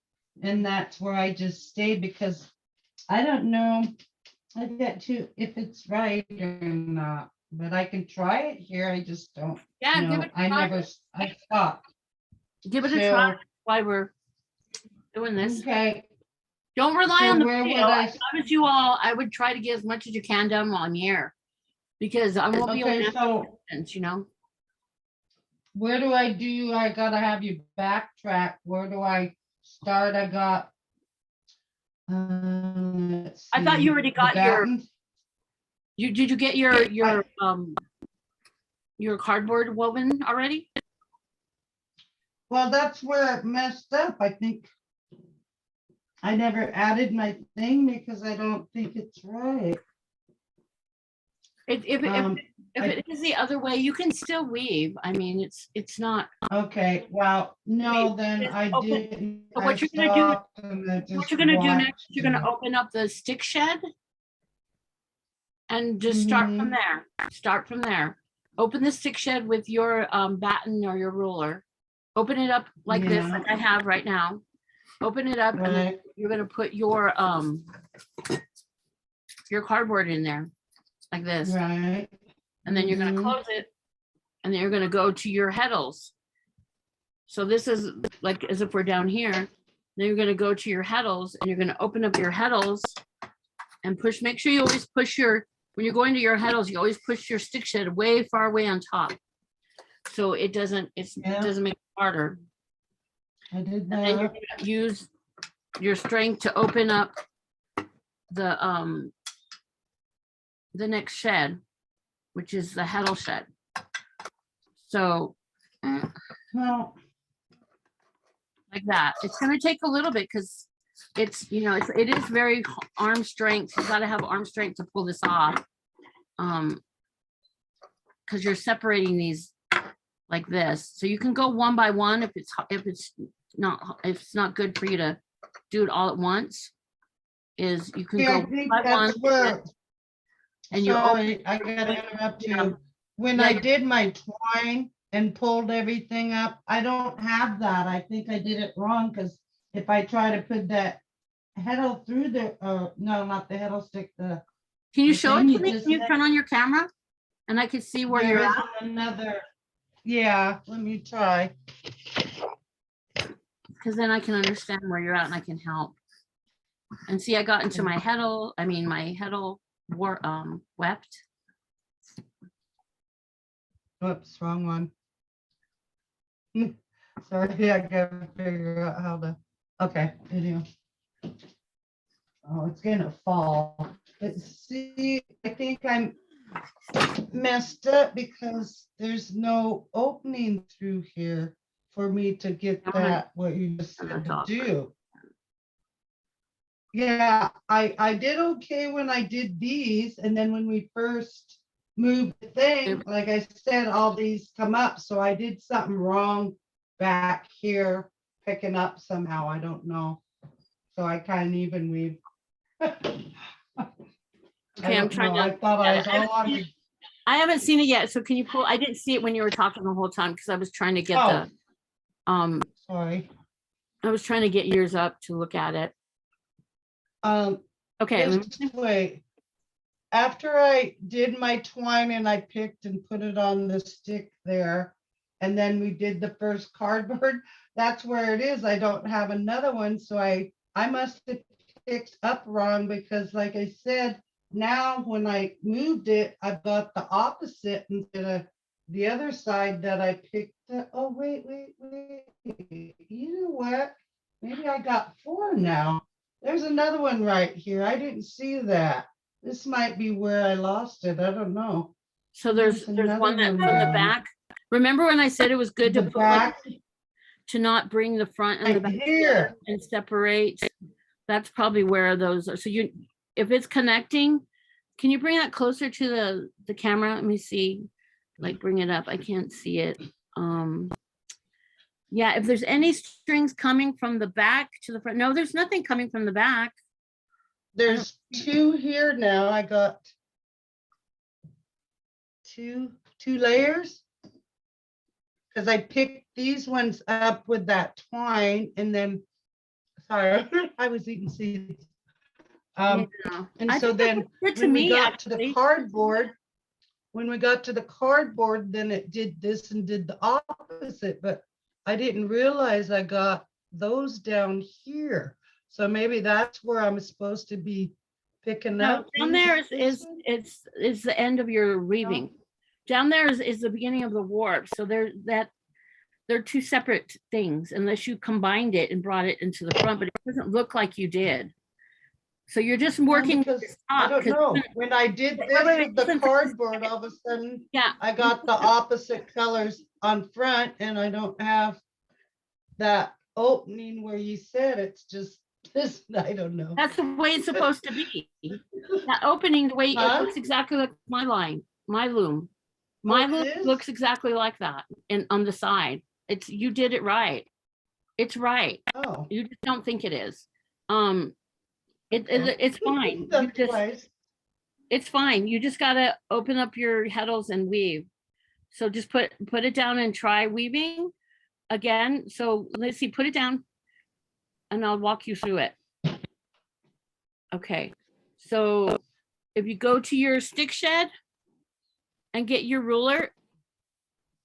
and that's where I just stayed, because I don't know, I got to, if it's right or not. but I can try it here. I just don't Yeah, give know. it a try. I stopped. Give it a try while we're doing this. Okay, Don't rely so on the where would video. I- If I was you all, I would try to get as much as you can done on the air. Because I won't be able okay, to so answer, you know? where do? I gotta have you backtrack. Where do I start? I got. Let's I thought you see, already the got your, battens. did you get your cardboard woven already? Well, that's where it messed up. I think I never added my thing because I don't think it's right. If I- it is the other way, you can still weave. I mean, it's not, Okay, well, no, then just I open- didn't. but what I you're gonna do- stopped and I what just you're gonna do next, watched you're gonna it. open up the stick shed. And just start from Mhm. there. Start from there. Open the stick shed with your batten or your ruler. Open it up like this, Yeah. like I have right now. Open it up and then Right, you're gonna put your cardboard in there, like this. right. And then you're gonna Mhm. close it. And then you're gonna go to your heddles. So this is like as if we're down here. Then you're gonna go to your heddles and you're gonna open up your heddles and push, make sure you always push when you're going to your heddles, you always push your stick shed way far away on top. So it doesn't Yeah. make it harder. I did And then you're that. gonna use your strength to open up the next shed, which is the heddle shed. So Well, like that. It's gonna take a little bit because it's, it is very arm strength. You gotta have arm strength to pull this off. Because you're separating these like this. So you can go one by one if it's not good for you to do it all at once. Is you can see, I go think by one that's where, and you open. sorry, I gotta interrupt Yeah. you. When Yeah, I you're- did my twine and pulled everything up, I don't have that. I think I did it wrong, because if I try to put that heddle through the, no, not the heddle stick, Can you the show it thing to you me? just Can you said- turn on your camera? And I can see where there you're isn't at. another, yeah, let me try. Because then I can understand where you're at and I can help. And see, I got into my heddle, wept. Oops, wrong one. Sorry, I gotta figure out how to, okay, video. Oh, it's gonna fall. But see, I think I'm messed up because there's no opening through here for me to get I'm gonna- that, what you just I'm gonna said to talk. do. Yeah, I did okay when I did these, and then when we first moved the thing, like I said, all these come up, so I did something wrong back here, picking up somehow, I don't know. So I can't even weave. Okay, I'm trying I to. thought I was all on the, I haven't seen it yet, so can you pull? I didn't see it when you were talking the whole time because I was trying to get Oh. the, sorry. I was trying to get yours up to look at it. Okay, This way, after I did my twine and I picked and put it on the stick there, and then we did the first cardboard, that's where it is. I don't have another one, so I must have picked up wrong, because like I said, now when I moved it, I've got the opposite instead of the other side that I picked up. Oh, wait. You know what? Maybe I got 4 now. There's another one right here. I didn't see that. This might be where I lost it. I don't know. so there's another one that's one from the down. back. Remember when I said it was good to The put like, back to not bring the front and the right back here. and separate? That's probably where those are. So if it's connecting, can you bring that closer to the camera? Let me see, like bring it up. I can't see it. Yeah, if there's any strings coming from the back to the front, no, there's nothing coming from the back. There's 2 here now. I got two layers. Because I picked these ones up with that twine, and then, sorry, I was eating seeds. Yeah. And I so think that then looks good to when we me, got to the actually. cardboard, when we got to the cardboard, then it did this and did the opposite, but I didn't realize I got those down here. So maybe that's where I'm supposed to be picking No, up. down there these- is the end of your weaving. Down there is the beginning of the warp. So they're two separate things unless you combined it and brought it into the front, but it doesn't look like you did. So you're just working with because this I top, don't 'cause know. When I did Wait, this wait, wait, with the listen for just a cardboard, all of a sudden yeah, I got the opposite colors on front and I don't have that opening where you said it's just this, I don't know. that's the way it's supposed to be. That opening, the way it Huh? looks exactly like my line, my loom. My Oh, it loom is? looks exactly like that and on the side. You did it right. It's right. Oh. You just don't think it is. It's fine. You That's just, wise. it's fine. You just gotta open up your heddles and weave. So just put it down and try weaving again. So let's see, put it down and I'll walk you through it. Okay, so if you go to your stick shed and get your ruler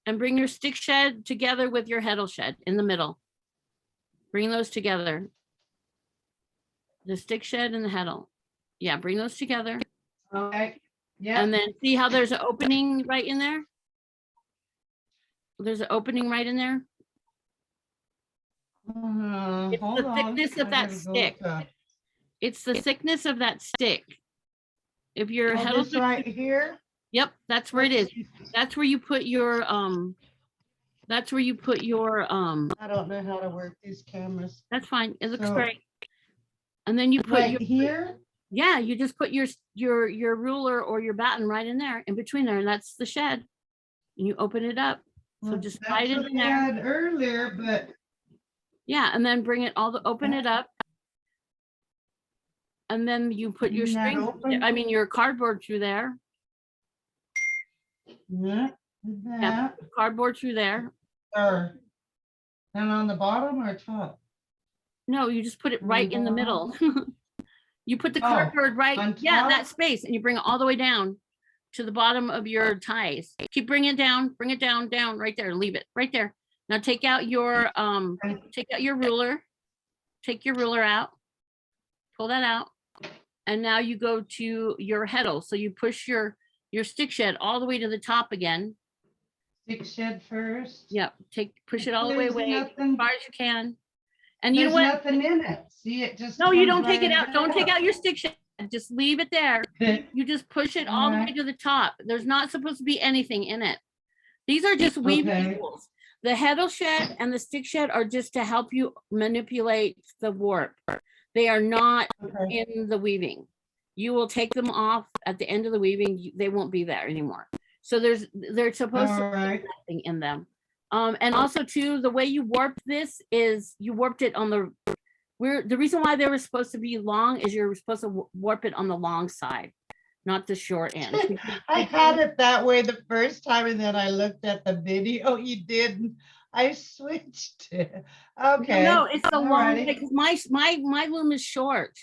and bring your stick shed together with your heddle shed in the middle. Bring those together. The stick shed and the heddle. Yeah, bring those together. Okay, yeah. And then see how there's an opening right in there? There's an opening right in there. It's Hold the on. thickness of I that gotta go stick. to- It's the thickness of that stick. If your Oh, heddles, this right here? yep, that's where it is. That's where you put your that's where you put your I don't know how to work these cameras. that's fine. It looks So- great. And then you put Right your here? yeah, you just put your ruler or your batten right in there, in between there, and that's the shed. And you open it up. So Well, just that's slide it what in I there. had earlier, but Yeah, and then bring it open it up. And then you put your Isn't that string, open? I mean, your cardboard through there. yeah, Yeah, that, cardboard through there. or, and on the bottom or top? No, you just put it right in the middle. You put the Oh, cardboard right, on yeah, that top? space, and you bring it all the way down to the bottom of your ties. Keep bringing it down, down, right there, leave it right there. Now take out your ruler, take your ruler out, pull that out. And now you go to your heddle. So you push your stick shed all the way to the top again. Stick shed first? Yep, push it all the way There's away as nothing- far as you can. And you know There's what? nothing in it. See, it just. No, you comes don't take it right out. Don't take out your stick shed. Just leave it there. You just push it all the way Alright. to the top. There's not supposed to be anything in it. These are just weaving Okay. tools. The heddle shed and the stick shed are just to help you manipulate the warp. They are not Okay. in the weaving. You will take them off at the end of the weaving. They won't be there anymore. So they're supposed to All right. be nothing in them. And also too, the way you warped this is you warped it on the reason why they were supposed to be long is you're supposed to warp it on the long side, not the short end. I had it that way the first time and then I looked at the video you did and I switched it. Okay. No, it's the long alrighty. way because my loom is short.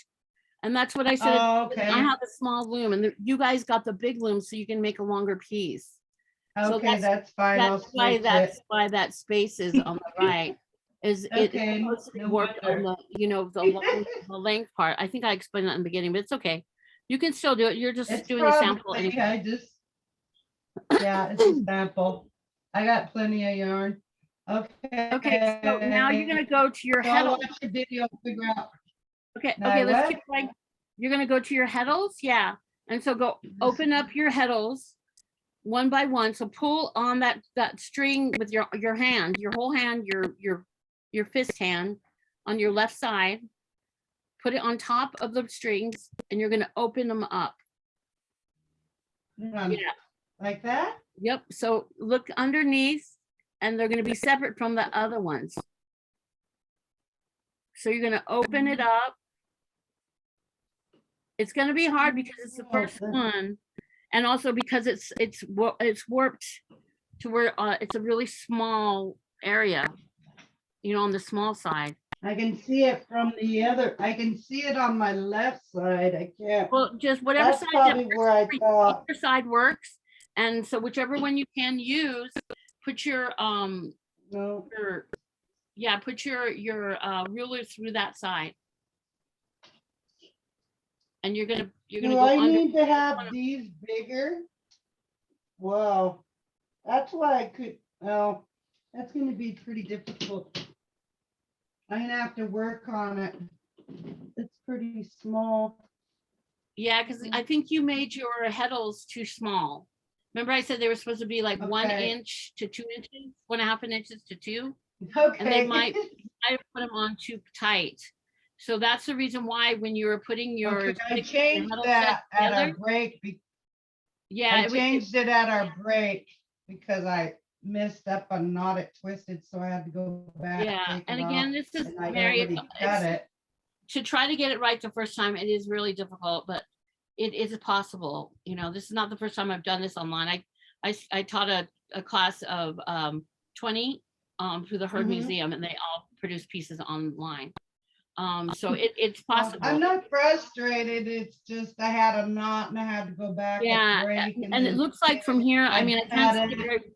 And that's what I said. Oh, I okay. have a small loom and you guys got the big loom so you can make a longer piece. So Okay, that's fine. I'll That's why switch that's it. why that space is on the right. It's Okay, supposed to be no warped on wonder. the length part. I think I explained that in the beginning, but it's okay. You can still do it. You're just It's doing a sample. probably, I just, yeah, it's a sample. I got plenty of yarn. Okay. Okay, so now you're gonna go to your So I'll heddle. watch the video, and figure out. Okay, Now okay, let's what? keep going. You're gonna go to your heddles, yeah. And so go open up your heddles one by one. So pull on that string with your hand, your whole hand, your fist hand on your left side. Put it on top of the strings and you're gonna open them up. Yeah, Yeah, like that? yep. So look underneath and they're gonna be separate from the other ones. So you're gonna open it up. It's gonna be hard because it's the first one. And also because it's warped to where it's a really small area, on the small side. I can see it from the other, I can see it on my left side. I can't. Well, just whatever That's side probably that where I thought. your side works. And so whichever one you can use, put your, No, put your ruler through that side. And you're gonna do go I under. need to have these bigger? Whoa, that's why I could, well, that's gonna be pretty difficult. I'm gonna have to work on it. It's pretty small. Yeah, because I think you made your heddles too small. Remember I said they were supposed to be like 1 Okay. inch to 2 inches, 1.5 inches to 2, and Okay. they might have put them on too tight. So that's the reason why when you were putting your Okay, I stick- your changed heddle that set at our together, break. yeah, I it was- changed it at our break because I messed up a knot, it twisted, so I had to go back. yeah. take And it again, off, this is and I Mary. already cut it. To try to get it right the first time, it is really difficult, but it is possible. You know, this is not the first time I've done this online. I taught a class of 20 through the Herd Mhm. Museum, and they all produce pieces online. So it's Well, possible. I'm not frustrated, it's just I had a knot and I had to go back Yeah, at break. and it then looks like from here, I mean, cut it.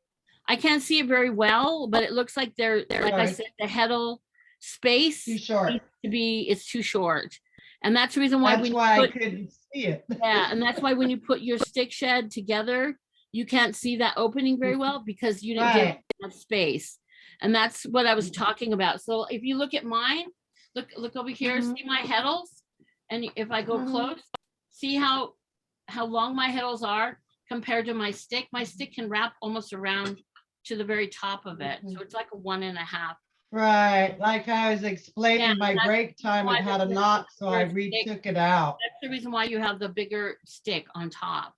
I can't see it very well, but it looks like they're like I Right. said, the heddle space Too short. it's too short. And that's the reason why That's when why you I put, couldn't see it. yeah, and that's why when you put your stick shed together, you can't see that opening very well because you didn't give Right. enough space. And that's what I was talking about. So if you look at mine, look over here, Mhm. see my heddles? And if I go Mhm. close, see how long my heddles are compared to my stick? My stick can wrap almost around to the very top of it. So it's like a 1.5. Right, like I was explaining Yeah, my that's break time, why it had a the knot, so I bigger stick- retook it out. That's the reason why you have the bigger stick on top. I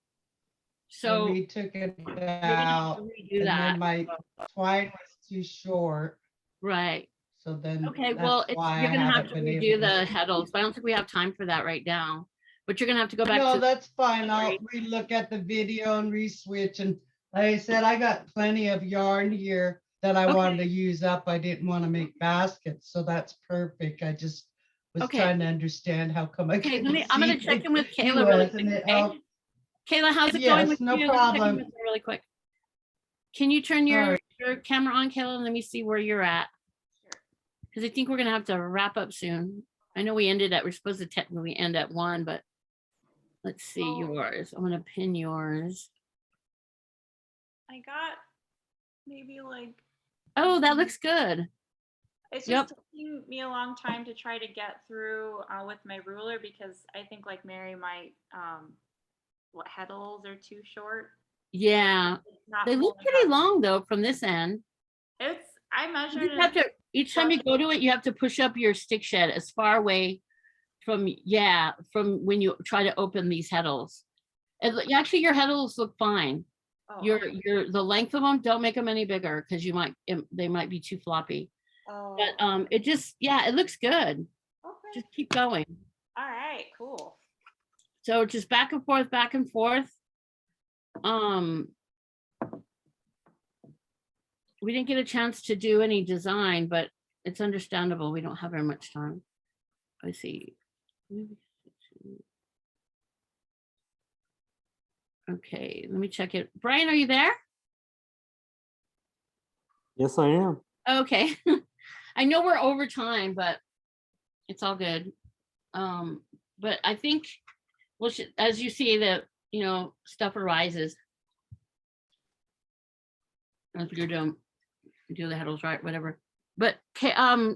So retook it you're gonna have out, to redo and that. then my twine was too short, Right. so then Okay, well, that's why I you're gonna have haven't to been redo able the to. heddles, but I don't think we have time for that right now. But you're gonna have to go back No, to, that's fine. I'll Sorry. relook at the video and re-switch. And like I said, I got plenty of yarn here that I Okay. wanted to use up. I didn't want to make baskets, so that's perfect. I just was Okay. trying to understand how come I okay, couldn't I'm gonna see check in with he Kayla really was, quick, and it okay? all- Kayla, how's it going Yes, with no you? Let me check in problem. with her really quick. Can you turn your, Sorry. your camera on, Kayla, and let me see where you're at? Because I think we're gonna have to wrap up soon. I know we're supposed to technically end at 1, but let's see Oh. yours. I'm gonna pin yours. I got maybe like, Oh, that looks good. it's Yep. just taking me a long time to try to get through with my ruler because I think like Mary, my heddles are too short. Yeah, It's not they look pulling pretty up. long though from this end. I You measured just have it. to, each time you go to it, you have to push up your stick shed as far away from when you try to open these heddles. Actually, your heddles look fine. Oh, The length of them, don't make them any bigger because they might be too floppy. oh, But it just, it looks good. okay. Just keep going. All right, cool. So just back and forth, back and forth. We didn't get a chance to do any design, but it's understandable. We don't have very much time. I see. Okay, let me check it. Brian, are you there? Yes, I am. Okay. I know we're over time, but it's all good. But I think, as you see that, stuff arises. If you're doing, do the heddles right, whatever. But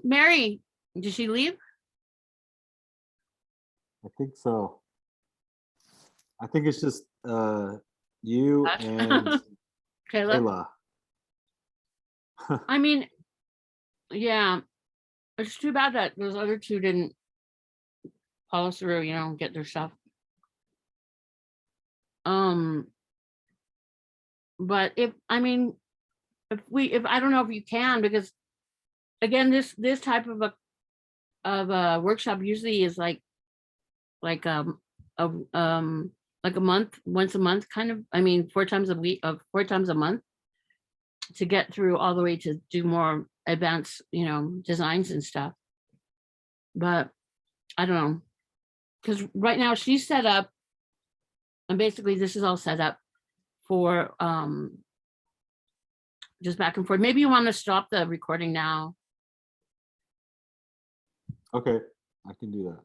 Mary, did she leave? I think so. I think it's just you and Kayla. Kayla. I mean, yeah, it's too bad that those other two didn't follow through, get their stuff. But if I don't know if you can, because again, this type of a workshop usually is like a month, once a month kind of, 4 times a week, 4 times a month to get through all the way to do more advanced, designs and stuff. But I don't know, because right now she's set up, and basically this is all set up for just back and forth. Maybe you want to stop the recording now. Okay, I can do that.